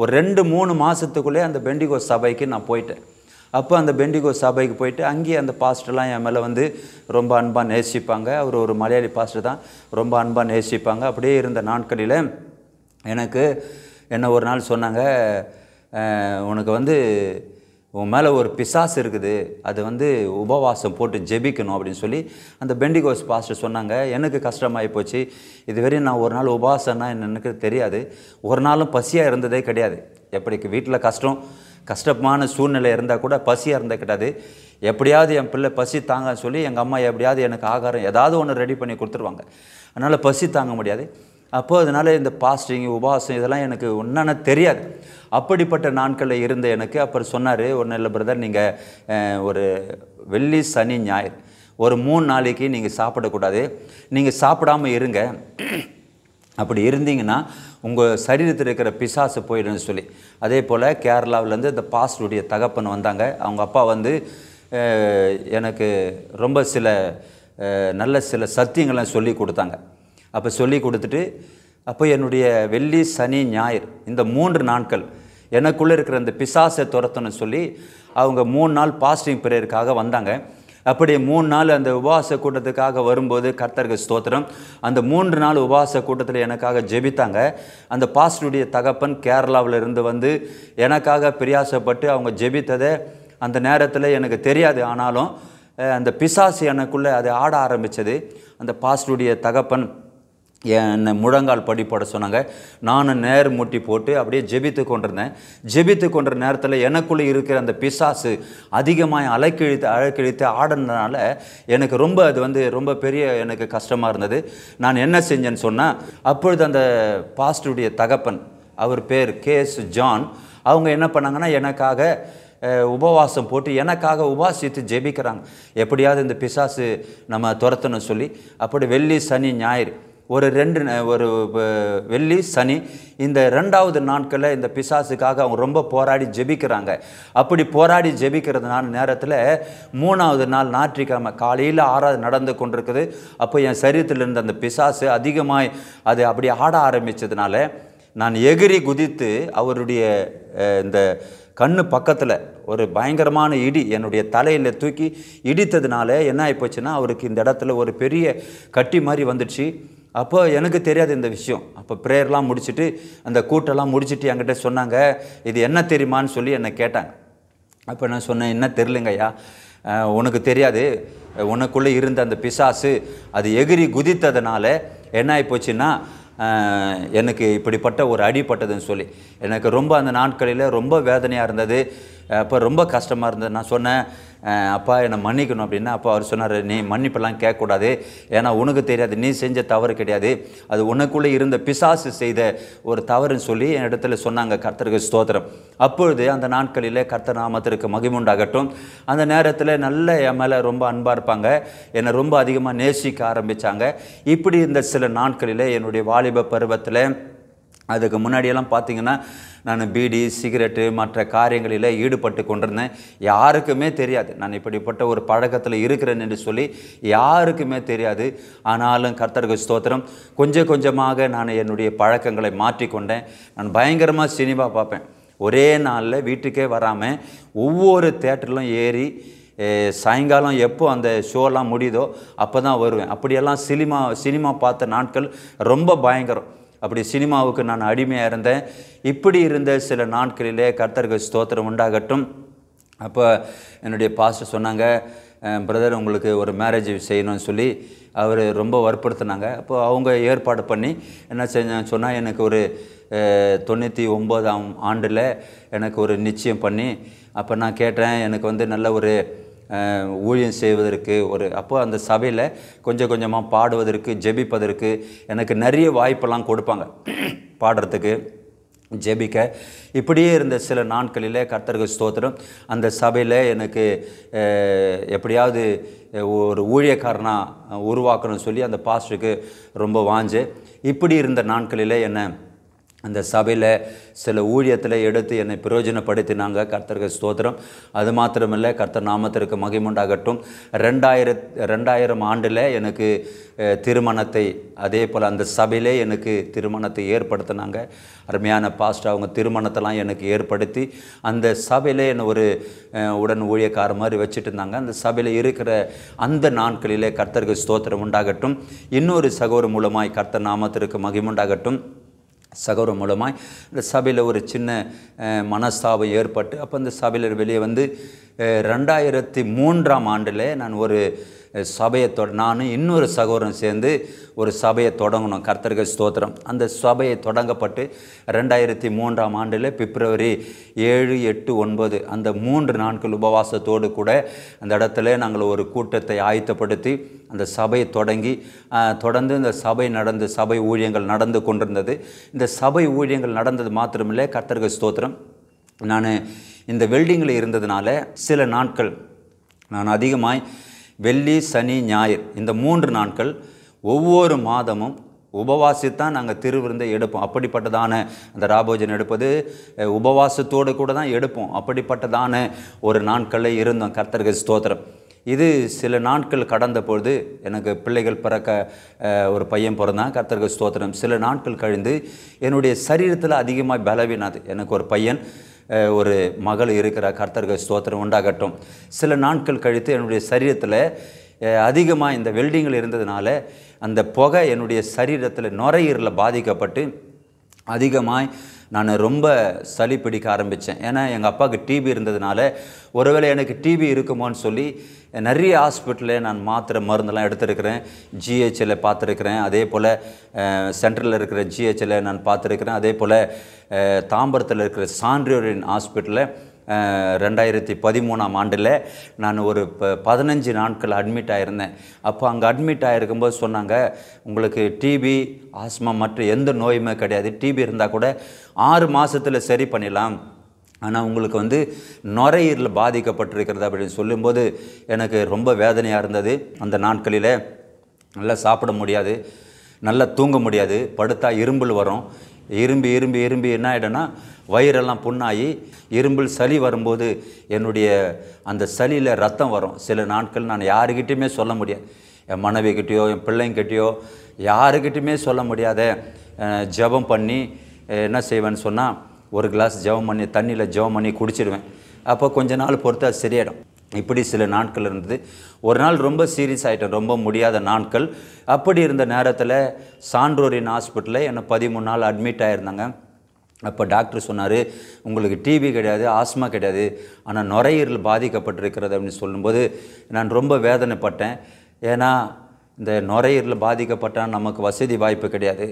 ஒரு 2-3 மாதத்துக்குள்ளே அந்த பெண்டிகோஸ் சபைக்கு நான் போயிட்டேன். அப்போ அந்த பெண்டிகோஸ் சபைக்கு போயிட்டு அங்கேயே அந்த பாஸ்டர்லாம் என் மேலே வந்து ரொம்ப அன்பாக நேசிப்பாங்க. அவர் ஒரு மலையாளி பாஸ்டர் தான், ரொம்ப அன்பாக நேசிப்பாங்க. அப்படியே இருந்த நாட்களில் எனக்கு என்ன ஒரு நாள் சொன்னாங்க, உனக்கு வந்து உன் மேலே ஒரு பிசாசு இருக்குது, அது வந்து உபவாசம் போட்டு ஜெபிக்கணும் அப்படின்னு சொல்லி அந்த பெண்டிகோஸ் பாஸ்டர் சொன்னாங்க. எனக்கு கஷ்டமாகி போச்சு. இதுவரையும் நான் ஒரு நாள் உபவாசம்னா எனக்கு தெரியாது, ஒரு நாளும் பசியாக இருந்ததே கிடையாது. எப்படிக்கு வீட்டில் கஷ்டமான சூழ்நிலை இருந்தால் கூட பசியாக இருந்தால் கிடையாது. எப்படியாவது என் பிள்ளை பசி தாங்க சொல்லி எங்கள் அம்மா எப்படியாவது எனக்கு ஆகாரம் ஏதாவது ஒன்று ரெடி பண்ணி கொடுத்துருவாங்க. அதனால் பசி தாங்க முடியாது. அப்போது அதனால் இந்த பாஸ்டிங் உபவாசம் இதெல்லாம் எனக்கு ஒன்றான தெரியாது. அப்படிப்பட்ட நாட்களில் இருந்த எனக்கு அப்புறம் சொன்னார், ஒன்றும் இல்லை பிரதர், நீங்கள் ஒரு வெள்ளி சனி ஞாயிறு ஒரு 3 நாளைக்கு நீங்கள் சாப்பிடக்கூடாது, நீங்கள் சாப்பிடாமல் இருங்க, அப்படி இருந்தீங்கன்னா உங்கள் சரீரத்தில் இருக்கிற பிசாசு போயிடுன்னு சொல்லி. அதே போல் கேரளாவிலேருந்து இந்த பாஸ்டருடைய தகப்பன் வந்தாங்க. அவங்க அப்பா வந்து எனக்கு ரொம்ப சில நல்ல சில சத்தியங்கள்லாம் சொல்லி கொடுத்தாங்க. அப்போ சொல்லி கொடுத்துட்டு அப்போ என்னுடைய வெள்ளி சனி ஞாயிறு இந்த 3 நாட்கள் எனக்குள்ளே இருக்கிற அந்த பிசாசை துரத்தணும்னு சொல்லி அவங்க 3 நாள் பாஸ்டிங் ப்ரேயருக்காக வந்தாங்க. அப்படி 3 நாள் அந்த உபவாச கூட்டத்துக்காக வரும்போது கர்த்தருக்கு ஸ்தோத்திரம், அந்த 3 நாள் உபவாச கூட்டத்தில் எனக்காக ஜெபித்தாங்க. அந்த பாஸ்டருடைய தகப்பன் கேரளாவில் இருந்து வந்து எனக்காக பிரயாசப்பட்டு அவங்க ஜெபித்ததை அந்த நேரத்தில் எனக்கு தெரியாது. ஆனாலும் அந்த பிசாசு எனக்குள்ளே அதை ஆட ஆரம்பித்தது. அந்த பாஸ்டருடைய தகப்பன் என்னை முழங்கால் படி போட சொன்னாங்க. நானும் நேர் முட்டி போட்டு அப்படியே ஜெபித்து கொண்டிருந்தேன். ஜெபித்து கொண்ட நேரத்தில் எனக்குள்ளே இருக்கிற அந்த பிசாசு அதிகமாக அழைக்கழித்து ஆடினதுனால எனக்கு ரொம்ப பெரிய எனக்கு கஷ்டமாக இருந்தது. நான் என்ன செஞ்சேன்னு சொன்னால், அப்பொழுது அந்த பாஸ்டருடைய தகப்பன், அவர் பேர் கேஎஸ் ஜான், அவங்க என்ன பண்ணாங்கன்னா எனக்காக உபவாசம் போட்டு எனக்காக உபாசித்து ஜெபிக்கிறாங்க, எப்படியாவது இந்த பிசாசு நம்ம துரத்தணும் சொல்லி. அப்படி வெள்ளி சனி ஞாயிறு ஒரு வெள்ளி சனி இந்த 2வது நாட்களில் இந்த பிசாசுக்காக அவங்க ரொம்ப போராடி ஜெபிக்கிறாங்க. அப்படி போராடி ஜெபிக்கிறதுனால நேரத்தில் 3வது நாள் ஞாயிற்றுக்கிழமை காலையில் ஆராதனை நடந்து கொண்டிருக்குது. அப்போ என் சரீரத்தில் இருந்த அந்த பிசாசு அதிகமாக அது அப்படி ஆட ஆரம்பித்ததுனால நான் எகிரி குதித்து அவருடைய இந்த கண்ணு பக்கத்தில் ஒரு பயங்கரமான இடி என்னுடைய தலையில் தூக்கி இடித்ததுனால என்ன ஆகிப்போச்சுன்னா, அவருக்கு இந்த இடத்துல ஒரு பெரிய கட்டி மாதிரி வந்துடுச்சு. அப்போ எனக்கு தெரியாது இந்த விஷயம். அப்போ ப்ரேயர்லாம் முடிச்சுட்டு அந்த கூட்டெல்லாம் முடிச்சுட்டு என்கிட்ட சொன்னாங்க, இது என்ன தெரியுமான்னு சொல்லி என்னை கேட்டாங்க. அப்போ நான் சொன்னேன், என்ன தெரிலங்கய்யா, உனக்கு தெரியாது, உனக்குள்ளே இருந்த அந்த பிசாசு அது எகிரி குதித்ததுனால என்ன ஆகிப்போச்சுன்னா எனக்கு இப்படிப்பட்ட ஒரு அடிப்பட்டதுன்னு சொல்லி எனக்கு ரொம்ப அந்த நாட்களில் ரொம்ப வேதனையாக இருந்தது. அப்போ ரொம்ப கஷ்டமாக இருந்தது. நான் சொன்னேன், அப்பா என்னை மன்னிக்கணும் அப்படின்னா. அப்போ அவர் சொன்னார், நீ மன்னிப்பெல்லாம் கேட்கக்கூடாது, ஏன்னா உனக்கு தெரியாது, நீ செஞ்ச தவறு கிடையாது, அது உனக்குள்ளே இருந்த பிசாசு செய்த ஒரு தவறுன்னு சொல்லி என் இடத்துல சொன்னாங்க. கர்த்தருக்கு ஸ்தோத்திரம். அப்பொழுது அந்த நாட்களில் கர்த்தர் நாமத்திற்கு மகிமுண்டாகட்டும். அந்த நேரத்தில் நல்ல என் மேலே ரொம்ப அன்பாக இருப்பாங்க, என்னை ரொம்ப அதிகமாக நேசிக்க ஆரம்பித்தாங்க. இப்படி இந்த சில நாட்களில் என்னுடைய வாலிப பருவத்தில், அதுக்கு முன்னாடியெல்லாம் பார்த்திங்கன்னா நான் பீடி சிகரெட்டு மற்ற காரியங்களில் ஈடுபட்டு கொண்டிருந்தேன். யாருக்குமே தெரியாது நான் இப்படிப்பட்ட ஒரு பழக்கத்தில் இருக்கிறேன் என்று சொல்லி யாருக்குமே தெரியாது. ஆனாலும் கர்த்தருக்கு ஸ்தோத்திரம், கொஞ்சம் கொஞ்சமாக நான் என்னுடைய பழக்கங்களை மாற்றிக்கொண்டேன். நான் பயங்கரமாக சினிமா பார்ப்பேன். ஒரே நாளில் வீட்டுக்கே வராமல் ஒவ்வொரு தேட்டரிலும் ஏறி சாயங்காலம் எப்போ அந்த ஷோலாம் முடியுதோ அப்போ தான் வருவேன். அப்படியெல்லாம் சினிமா பார்த்த நாட்கள் ரொம்ப பயங்கரம். அப்படி சினிமாவுக்கு நான் அடிமையாக இருந்தேன். இப்படி இருந்த சில நாட்களிலே கர்த்தருக்கு ஸ்தோத்திரம் உண்டாகட்டும். அப்போ என்னுடைய பாஸ்டர் சொன்னாங்க, பிரதர் உங்களுக்கு ஒரு மேரேஜ் செய்யணும்னு சொல்லி அவர் ரொம்ப வற்புறுத்தினாங்க. அப்போ அவங்க ஏற்பாடு பண்ணி என்ன செஞ்சான்னு சொன்னால், எனக்கு ஒரு 99ஆம் ஆண்டில் எனக்கு ஒரு நிச்சயம் பண்ணி, அப்போ நான் கேட்டேன், எனக்கு நல்ல ஒரு ஊழியம் செய்வதற்கு அப்போ அந்த சபையில் கொஞ்சம் கொஞ்சமாக பாடுவதற்கு ஜெபிப்பதற்கு எனக்கு நிறைய வாய்ப்பெல்லாம் கொடுப்பாங்க, பாடுறதுக்கு ஜெபிக்க. இப்படியே இருந்த சில நாட்களில் கர்த்தருக்கு ஸ்தோத்திரம், அந்த சபையில் எனக்கு எப்படியாவது ஒரு ஊழியக்காரனாக உருவாக்கணும்னு சொல்லி அந்த பாஸ்டருக்கு ரொம்ப வாஞ்சு. இப்படி இருந்த நாட்களில் என்னை அந்த சபையில் சில ஊழியத்தில் எடுத்து என்னை பிரயோஜனப்படுத்தினாங்க. கர்த்தருக்கு ஸ்தோத்திரம். அது மாத்திரமில்லை, கர்த்தர் நாமத்திற்கு மகிமுண்டாகட்டும். 2000 ஆண்டில் எனக்கு திருமணத்தை, அதே போல் அந்த சபையிலே எனக்கு திருமணத்தை ஏற்படுத்தினாங்க. அருமையான பாஸ்டர் அவங்க திருமணத்தெல்லாம் எனக்கு ஏற்படுத்தி அந்த சபையிலே என்னை ஒரு உடன் ஊழியக்கார மாதிரி வச்சுட்டு இருந்தாங்க. அந்த சபையில் இருக்கிற அந்த நாட்களிலே கர்த்தருக்கு ஸ்தோத்திரம் உண்டாகட்டும். இன்னொரு சகோதரர் மூலமாய் கர்த்தர் நாமத்திற்கு மகிமுண்டாகட்டும். சகோதரர் மூலமாய் இந்த சபையில் ஒரு சின்ன மனஸ்தாபம் ஏற்பட்டு, அப்போ அந்த சபையில் வெளியே வந்து 2003ஆம் ஆண்டில் நான் ஒரு சபையை நானும் இன்னொரு சகோதரன் சேர்ந்து ஒரு சபையை தொடங்கணும். கர்த்தருக்கு ஸ்தோத்திரம். அந்த சபையை தொடங்கப்பட்டு 2003ஆம் ஆண்டில் பிப்ரவரி 7, 8, 9 அந்த 3 நாட்கள் உபவாசத்தோடு கூட அந்த இடத்துல நாங்கள் ஒரு கூட்டத்தை ஆயத்தப்படுத்தி அந்த சபையை தொடர்ந்து இந்த சபை ஊழியங்கள் நடந்து கொண்டிருந்தது. இந்த சபை ஊழியங்கள் நடந்தது மாத்திரமில்லை, கர்த்தருக்கு ஸ்தோத்திரம். நான் இந்த வெல்டிங்கில் இருந்ததுனால சில நாட்கள் நான் அதிகமாய் வெள்ளி சனி ஞாயிறு இந்த 3 நாட்கள் ஒவ்வொரு மாதமும் உபவாசித்தான் நாங்கள் திருவிருந்தை எடுப்போம். அப்படிப்பட்டதான அந்த ராபோஜன் எடுப்பது உபவாசத்தோடு கூட தான் எடுப்போம். அப்படிப்பட்டதான ஒரு நாட்களில் இருந்தோம். கர்த்தருக்கு ஸ்தோத்திரம். இது சில நாட்கள் கடந்த பொழுது எனக்கு பிள்ளைகள் பிறக்க ஒரு பையன் பிறந்தான். கர்த்தருக்கு ஸ்தோத்திரம். சில நாட்கள் கழிந்து என்னுடைய சரீரத்தில் அதிகமாக பலவீனாது. எனக்கு ஒரு பையன் ஒரு மகள் இருக்கிற. கர்த்தருக்கு ஸ்தோத்திரம் உண்டாகட்டும். சில நாட்கள் கழித்து என்னுடைய சரீரத்தில் அதிகமாக இந்த வெல்டிங்கில் இருந்ததுனால அந்த புகை என்னுடைய சரீரத்தில் நுரையீரலில் பாதிக்கப்பட்டு அதிகமாக நான் ரொம்ப சளி பிடிக்க ஆரம்பித்தேன். ஏன்னா எங்கள் அப்பாவுக்கு டிபி இருந்ததுனால ஒருவேளை எனக்கு டிபி இருக்குமோன்னு சொல்லி நிறைய ஹாஸ்பிட்டலில் நான் மாத்திரை மருந்தெல்லாம் எடுத்துருக்கிறேன். ஜிஹெச்சில் பார்த்துருக்கிறேன். அதே போல் சென்ட்ரலில் இருக்கிற ஜிஹெச்சில் நான் பார்த்துருக்கிறேன். அதே போல் தாம்பரத்தில் இருக்கிற சான்றியோரின் ஹாஸ்பிட்டலில் 2013ஆம் ஆண்டில் நான் ஒரு 15 நாட்கள் அட்மிட் ஆகிருந்தேன். அப்போ அங்கே அட்மிட் ஆகிருக்கும்போது சொன்னாங்க, உங்களுக்கு டிபி ஆஸ்மா மற்ற எந்த நோயுமே கிடையாது. டிபி இருந்தால் கூட 6 மாதத்தில் சரி பண்ணிடலாம். ஆனால் உங்களுக்கு நுரையீரல் பாதிக்கப்பட்டிருக்கிறது அப்படின்னு சொல்லும்போது எனக்கு ரொம்ப வேதனையாக இருந்தது. அந்த நாட்களில் நல்லா சாப்பிட முடியாது, நல்லா தூங்க முடியாது, படுத்தா இரும்பல் வரும். இரும்பி என்ன ஆகிடும்னா வயிறெல்லாம் புண்ணாகி இரும்பல் சளி வரும்போது என்னுடைய அந்த சளியில் ரத்தம் வரும். சில நாட்கள் நான் யாருக்கிட்டையுமே சொல்ல முடியாது. என் மனைவிக்கிட்டேயோ என் பிள்ளைங்கிட்டேயோ யாருக்கிட்டையுமே சொல்ல முடியாத ஜெபம் பண்ணி என்ன செய்வேன்னு சொன்னால் ஒரு கிளாஸ் ஜெபம் பண்ணி தண்ணியில் ஜெபம் பண்ணி குடிச்சிடுவேன். அப்போ கொஞ்ச நாள் பொறுத்து அது சரியாயிடும். இப்படி சில நாட்கள் இருந்தது. ஒரு நாள் ரொம்ப சீரியஸ் ஆகிட்டேன், ரொம்ப முடியாத நாட்கள். அப்படி இருந்த நேரத்தில் சான்றோரின் ஹாஸ்பிட்டலில் என்னை 13 நாள் அட்மிட் ஆகியிருந்தாங்க. அப்போ டாக்டர் சொன்னார், உங்களுக்கு டிபி கிடையாது, ஆஸ்மா கிடையாது, ஆனால் நுரையீரல் பாதிக்கப்பட்டிருக்கிறது அப்படின்னு சொல்லும்போது நான் ரொம்ப வேதனைப்பட்டேன். ஏன்னா இந்த நுரையீரல் பாதிக்கப்பட்டால் நமக்கு வசதி வாய்ப்பு கிடையாது.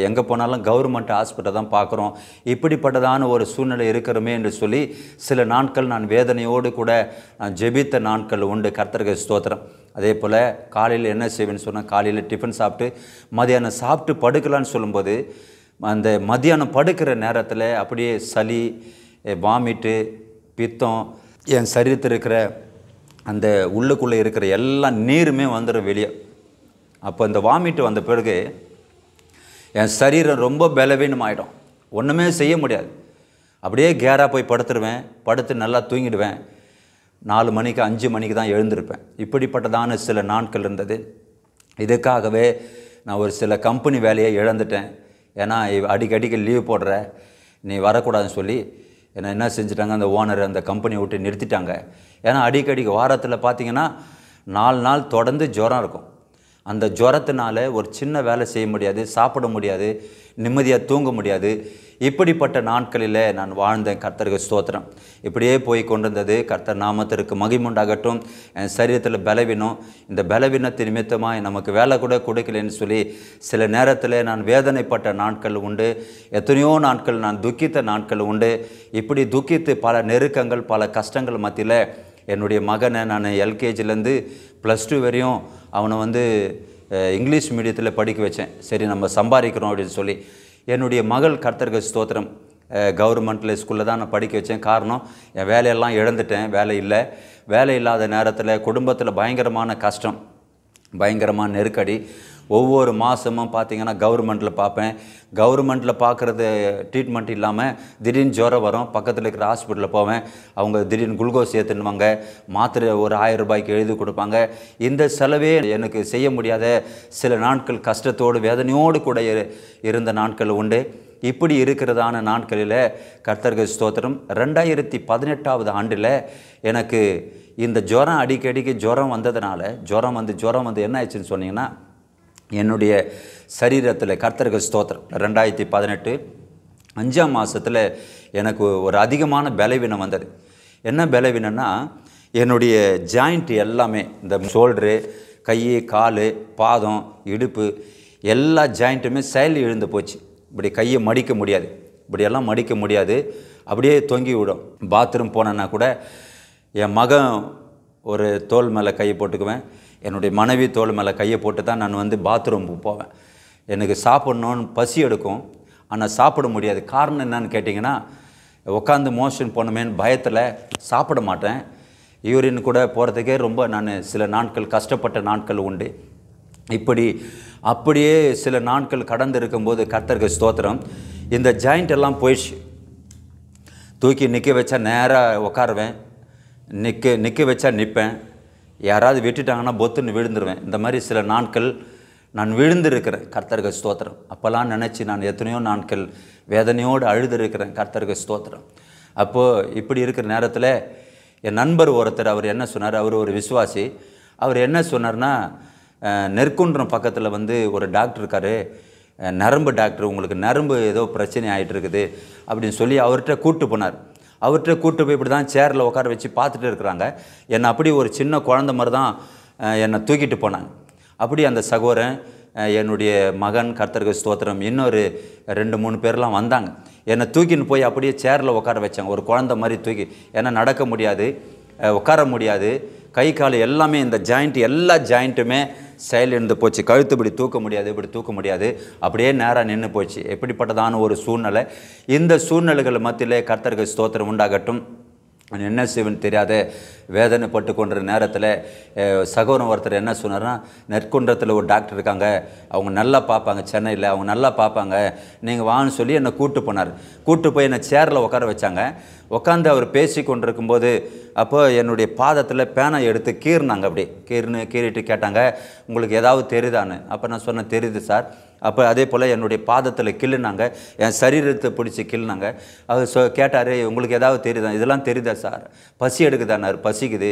எங்கே போனாலும் கவர்மெண்ட் ஹாஸ்பிட்டல் தான் பார்க்குறோம். இப்படிப்பட்டதான ஒரு சூழ்நிலை இருக்கிறோமே என்று சொல்லி சில நாட்கள் நான் வேதனையோடு கூட நான் ஜெபித்த நாட்கள் உண்டு. கர்த்தருக்கு ஸ்தோத்திரம். அதே போல் காலையில் என்ன செய்வேன்னு சொன்னால், காலையில் டிஃபன் சாப்பிட்டு மதியானம் சாப்பிட்டு படுக்கலான்னு சொல்லும்போது அந்த மதியானம் படுக்கிற நேரத்தில் அப்படியே சளி, வாமிட்டு, பித்தம், என் சரீரத்தில் இருக்கிற அந்த உள்ளுக்குள்ளே இருக்கிற எல்லா நீருமே வந்துடும் வெளியே. அப்போ இந்த வாமிட்டு வந்த பிறகு என் சரீரம் ரொம்ப பலவீனம் ஆகிடும், ஒன்றுமே செய்ய முடியாது. அப்படியே கேராக போய் படுத்துருவேன். படுத்து நல்லா தூங்கிடுவேன். 4 மணிக்கு 5 மணிக்கு தான் எழுந்திருப்பேன். இப்படிப்பட்டதான சில நாட்கள் இருந்தது. இதுக்காகவே நான் ஒரு சில கம்பெனி வேலையை இழந்துட்டேன். ஏன்னா அடிக்கடிக்கு லீவ் போடுற, நீ வரக்கூடாதுன்னு சொல்லி என்னை என்ன செஞ்சுட்டாங்க, அந்த ஓனர் அந்த கம்பெனியை விட்டு நிறுத்திட்டாங்க. ஏன்னா அடிக்கடிக்கு வாரத்தில் பார்த்திங்கன்னா 4 நாள் தொடர்ந்து ஜுரம் இருக்கும். அந்த ஜுரத்தினால ஒரு சின்ன வேலை செய்ய முடியாது, சாப்பிட முடியாது, நிம்மதியாக தூங்க முடியாது. இப்படிப்பட்ட நாட்களில் நான் வாழ்ந்தேன். கர்த்தருக்கு ஸ்தோத்திரம். இப்படியே போய் கொண்டிருந்தது. கர்த்தர் நாமத்திற்கு மகிமுண்டாகட்டும். என் சரீரத்தில் பலவீனம், இந்த பலவீனத்தின் நிமித்தமாக நமக்கு வேலை கூட கொடுக்கலன்னு சொல்லி சில நேரத்தில் நான் வேதனைப்பட்ட நாட்கள் உண்டு. எத்தனையோ நாட்கள் நான் துக்கித்த நாட்கள் உண்டு. இப்படி துக்கித்து பல நெருக்கங்கள், பல கஷ்டங்கள் மத்தியில் என்னுடைய மகனை நான் எல்கேஜிலேருந்து +2 வரையும் அவனை இங்கிலீஷ் மீடியத்தில் படிக்க வச்சேன். சரி, நம்ம சம்பாதிக்கிறோம் அப்படின்னு சொல்லி. என்னுடைய மகள் கர்த்தருக்கு ஸ்தோத்திரம் கவர்மெண்ட்டில் ஸ்கூலில் தான் நான் படிக்க வச்சேன். காரணம், என் வேலையெல்லாம் இழந்துட்டேன். வேலை இல்லாத நேரத்தில் குடும்பத்தில் பயங்கரமான கஷ்டம், பயங்கரமான நெருக்கடி. ஒவ்வொரு மாதமும் பார்த்திங்கன்னா கவர்மெண்ட்டில் பார்ப்பேன். கவர்மெண்ட்டில் பார்க்குறது ட்ரீட்மெண்ட் இல்லாமல் திடீர்னு ஜுரம் வரும். பக்கத்தில் இருக்கிற ஹாஸ்பிட்டலில் போவேன். அவங்க திடீர்னு குளுக்கோஸ் ஏற்றுனுவாங்க, மாத்திரை ஒரு 1000 ரூபாய்க்கு எழுதி கொடுப்பாங்க. இந்த செலவே எனக்கு செய்ய முடியாத சில நாட்கள் கஷ்டத்தோடு வேதனையோடு கூட இருந்த நாட்கள் உண்டு. இப்படி இருக்கிறதான நாட்களில் கர்த்தருக்கு ஸ்தோத்திரம் 2018ஆவது ஆண்டில் எனக்கு இந்த ஜுரம் அடிக்கடிக்கு ஜுரம் வந்ததுனால ஜுரம் வந்து என்ன ஆயிடுச்சுன்னு சொன்னீங்கன்னா, என்னுடைய சரீரத்தில் கர்த்தருக்கு ஸ்தோத்திரம் 2018 5ஆம் மாதத்தில் எனக்கு ஒரு அதிகமான பலவீனம் வந்தது. என்ன பலவீனம்னா, என்னுடைய ஜாயிண்ட் எல்லாமே, இந்த ஷோல்டரு, கை, கால், பாதம், இடுப்பு எல்லா ஜாயிண்ட்டுமே செயல் இழந்து போச்சு. இப்படி கையை மடிக்க முடியாது, இப்படியெல்லாம் மடிக்க முடியாது, அப்படியே தொங்கி விடும். பாத்ரூம் போனேன்னா கூட என் மகன் ஒரு தோல் மேலே கையை போட்டுக்குவேன், என்னுடைய மனைவி தோல் மேலே கையை போட்டு தான் நான் பாத்ரூம் போவேன். எனக்கு சாப்பிட்ணுன்னு பசி எடுக்கும், ஆனால் சாப்பிட முடியாது. காரணம் என்னன்னு கேட்டிங்கன்னா, உட்காந்து மோஷன் போனமேன்னு பயத்தில் சாப்பிட மாட்டேன். யூரின் கூட போகிறதுக்கே ரொம்ப நான் சில நாட்கள் கஷ்டப்பட்ட நாட்கள் உண்டு. இப்படி அப்படியே சில நாட்கள் கடந்து இருக்கும்போது கர்த்தருக்கு ஸ்தோத்திரம், இந்த ஜாயிண்ட் எல்லாம் போயிடுச்சு. தூக்கி நிற்க வச்சா நேராக உட்காருவேன், நிற்க வச்சா நிற்பேன், யாராவது விட்டுட்டாங்கன்னா பொத்துன்னு விழுந்துருவேன். இந்த மாதிரி சில நாட்கள் நான் விழுந்திருக்கிறேன். கர்த்தருக்கு ஸ்தோத்திரம். அப்போல்லாம் நினச்சி நான் எத்தனையோ நாட்கள் வேதனையோடு அழுதுருக்கிறேன். கர்த்தருக்கு ஸ்தோத்திரம். அப்போது இப்படி இருக்கிற நேரத்தில் என் நண்பர் ஒருத்தர், அவர் என்ன சொன்னார், அவர் ஒரு விசுவாசி. அவர் என்ன சொன்னார்னா, நெற்குன்றம் பக்கத்தில் ஒரு டாக்டர் இருக்கார், நரம்பு டாக்டர், உங்களுக்கு நரம்பு ஏதோ பிரச்சனை ஆகிட்டு இருக்குது அப்படின்னு சொல்லி அவர்கிட்ட கூப்பிட்டு போனார். அவர்கிட்ட கூப்பிட்டு போய் இப்படி தான் சேரில் உட்கார வச்சு பார்த்துட்டு இருக்கிறாங்க. என்னை அப்படி ஒரு சின்ன குழந்த மாதிரி தான் என்னை தூக்கிட்டு போனாங்க. அப்படி அந்த சகோதரன், என்னுடைய மகன், கர்த்தருக்கு ஸ்தோத்திரம், இன்னொரு 2-3 பேர்லாம் வந்தாங்க. என்னை தூக்கின்னு போய் அப்படியே சேரில் உட்கார வச்சாங்க, ஒரு குழந்த மாதிரி தூக்கி. ஏன்னா நடக்க முடியாது, உட்கார முடியாது, கை கால் எல்லாமே இந்த ஜாயிண்ட், எல்லா ஜாயிண்ட்டுமே செயலிழந்து போச்சு. கழுத்து இப்படி தூக்க முடியாது, இப்படி தூக்க முடியாது, அப்படியே நேராக நின்று போச்சு. எப்படிப்பட்டதான ஒரு சூழ்நிலை. இந்த சூழ்நிலைகள் மத்தியிலே கர்த்தருக்கு ஸ்தோத்திரம் உண்டாகட்டும். என்ன செய்வேன்னு தெரியாத வேதனைப்பட்டு கொண்ட நேரத்தில் சகோதரன் ஒருத்தர் என்ன சொன்னார்னா, நெற்குன்றத்தில் ஒரு டாக்டர் இருக்காங்க, அவங்க நல்லா பார்ப்பாங்க, சென்னையில் அவங்க நல்லா பார்ப்பாங்க, நீங்கள் வான்னு சொல்லி என்னை கூப்பிட்டு போனார். கூப்பிட்டு போய் என்னை சேரில் உட்கார வச்சாங்க. உட்காந்து அவர் பேசி கொண்டிருக்கும்போது அப்போ என்னுடைய பாதத்தில் பேனை எடுத்து கீறினாங்க. அப்படி கீறிட்டு கேட்டாங்க, உங்களுக்கு ஏதாவது தெரியுதான்னு. அப்போ நான் சொன்னேன், தெரியுது சார். அப்போ அதே போல் என்னுடைய பாதத்தில் கிள்ளுனாங்க, என் சரீரத்தை பிடிச்சி கிள்ளுனாங்க. அவர் கேட்டார், உங்களுக்கு ஏதாவது தெரியுதா? இதெல்லாம் தெரியுதா சார்? பசி எடுக்குதான்னார். பசிக்குது.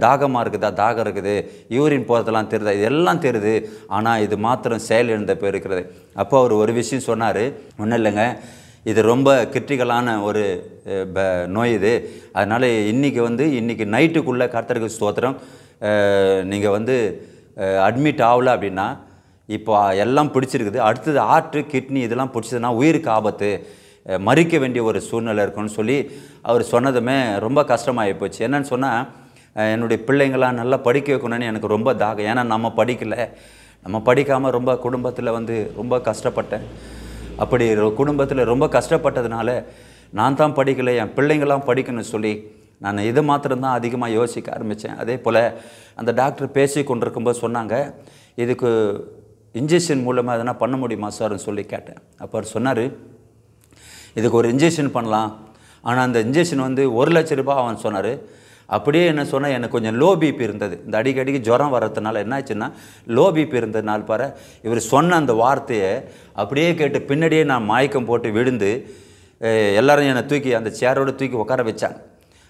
தாகமாக இருக்குதா? தாகம் இருக்குது. யூரின் போகிறதெல்லாம் தெரியுதா? இதெல்லாம் தெரியுது, ஆனால் இது மாத்திரம் செயல் இழந்த போய் இருக்கிறது. அப்போ அவர் ஒரு விஷயம் சொன்னார், ஒன்றும் இல்லைங்க, இது ரொம்ப கிரிட்டிக்கலான ஒரு நோய் இது. அதனால் இன்றைக்கி நைட்டுக்குள்ளே கர்த்தருக்கு ஸ்தோத்திரம், நீங்கள் அட்மிட் ஆகலை அப்படின்னா, இப்போ எல்லாம் பிடிச்சிருக்குது, அடுத்தது ஹார்ட்டு, கிட்னி இதெல்லாம் பிடிச்சதுன்னா உயிருக்கு ஆபத்து, மறிக்க வேண்டிய ஒரு சூழ்நிலை இருக்குன்னு சொல்லி அவர் சொன்னதுமே ரொம்ப கஷ்டமாகி போச்சு. என்னன்னு சொன்னால், என்னுடைய பிள்ளைங்களாம் நல்லா படிக்க வைக்கணும்னு எனக்கு ரொம்ப தாகம். ஏன்னா நம்ம படிக்காமல் ரொம்ப குடும்பத்தில் ரொம்ப கஷ்டப்பட்டேன். அப்படி குடும்பத்தில் ரொம்ப கஷ்டப்பட்டதுனால நான் தான் படிக்கலை, என் பிள்ளைங்களாம் படிக்கணும்னு சொல்லி நான் இது மாத்திரம்தான் அதிகமாக யோசிக்க ஆரம்பித்தேன். அதே போல் அந்த டாக்டர் பேசி கொண்டிருக்கும்போது சொன்னாங்க, இதுக்கு இன்ஜெக்ஷன் மூலமாக எதனா பண்ண முடியுமா சார்னு சொல்லி கேட்டேன். அப்போ அவர் சொன்னார், இதுக்கு ஒரு இன்ஜெக்ஷன் பண்ணலாம், ஆனால் அந்த இன்ஜெக்ஷன் 1,00,000 ரூபாய் அவன் சொன்னார். அப்படியே என்ன சொன்னால், எனக்கு கொஞ்சம் லோ பிபி இருந்தது. இந்த அடிக்கடிக்கு ஜுரம் வர்றதுனால என்ன ஆச்சுன்னா, லோ பிபி இருந்ததுனால பாரு, இவர் சொன்ன அந்த வார்த்தையை அப்படியே கேட்டு பின்னாடியே நான் மயக்கம் போட்டு விழுந்து எல்லோரும் என்னை தூக்கி அந்த சேரோடு தூக்கி உட்கார வச்சாங்க.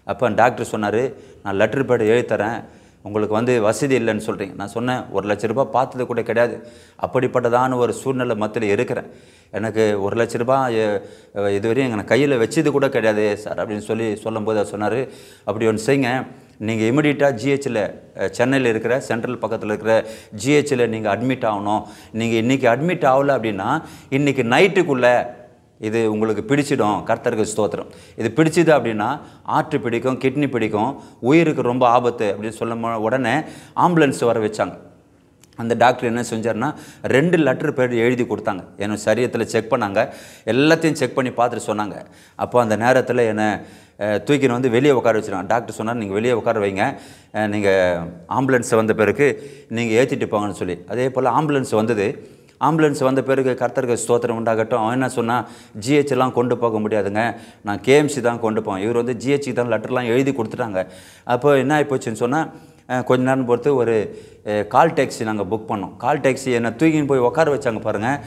அப்போ டாக்டர் சொன்னார், நான் லெட்டர் பேட் எழுதி தரேன், உங்களுக்கு வசதி இல்லைன்னு சொல்கிறீங்க. நான் சொன்னேன், 1,00,000 ரூபாய் பார்த்தது கூட கிடையாது, அப்படிப்பட்டதான ஒரு சூழ்நிலை மத்தியில் இருக்கிறேன், எனக்கு 1,00,000 ரூபாய் இதுவரையும் எங்கள் கையில் வச்சது கூட கிடையாது சார் அப்படின்னு சொல்லும்போது அவர் சொன்னார், அப்படி ஒன்று செய்யுங்க, நீங்கள் இமிடியட்டாக ஜிஹெச்சில், சென்னையில் இருக்கிற சென்ட்ரல் பக்கத்தில் இருக்கிற ஜிஹெச்சில் நீங்கள் அட்மிட் ஆகணும். நீங்கள் இன்றைக்கி அட்மிட் ஆகலை அப்படின்னா இன்றைக்கி நைட்டுக்குள்ளே இது உங்களுக்கு பிடிச்சிடும். கர்த்தருக்கு ஸ்தோத்திரம். இது பிடிச்சிது அப்படின்னா ஹார்ட் பிடிக்கும், கிட்னி பிடிக்கும், உயிருக்கு ரொம்ப ஆபத்து அப்படின்னு சொல்லும் உடனே ஆம்புலன்ஸ் வர வச்சாங்க. அந்த டாக்டர் என்ன செஞ்சார்னா, 2 லெட்டர் பேர் எழுதி கொடுத்தாங்க. என்னோட சரீரத்தில் செக் பண்ணாங்க, எல்லாத்தையும் செக் பண்ணி பார்த்துட்டு சொன்னாங்க. அப்போ அந்த நேரத்தில் என்னை தூக்கின்னு வெளியே உட்கார வச்சுருவாங்க. டாக்டர் சொன்னார், நீங்கள் வெளியே உட்கார வைங்க, நீங்கள் ஆம்புலன்ஸ் வந்த பிறகு நீங்கள் ஏற்றிட்டு போங்கன்னு சொல்லி. அதே போல் ஆம்புலன்ஸ் வந்தது. ஆம்புலன்ஸ் வந்த பிறகு கர்த்தருக்கு ஸ்தோத்திரம் உண்டாகட்டும். அவன் என்ன சொன்னால், ஜிஹெச்லாம் கொண்டு போக முடியாதுங்க, நான் கேஎம்சி தான் கொண்டு போவேன். இவர் ஜிஹெச்சுக்கு தான் லெட்டர்லாம் எழுதி கொடுத்துட்டாங்க. அப்போ என்ன ஆகிப்போச்சுன்னு சொன்னால், கொஞ்ச நேரம் பொறுத்து ஒரு கால் டாக்ஸி நாங்கள் புக் பண்ணோம். கால் டாக்ஸி என்னை தூக்கின்னு போய் உட்கார வச்சாங்க பாருங்கள்.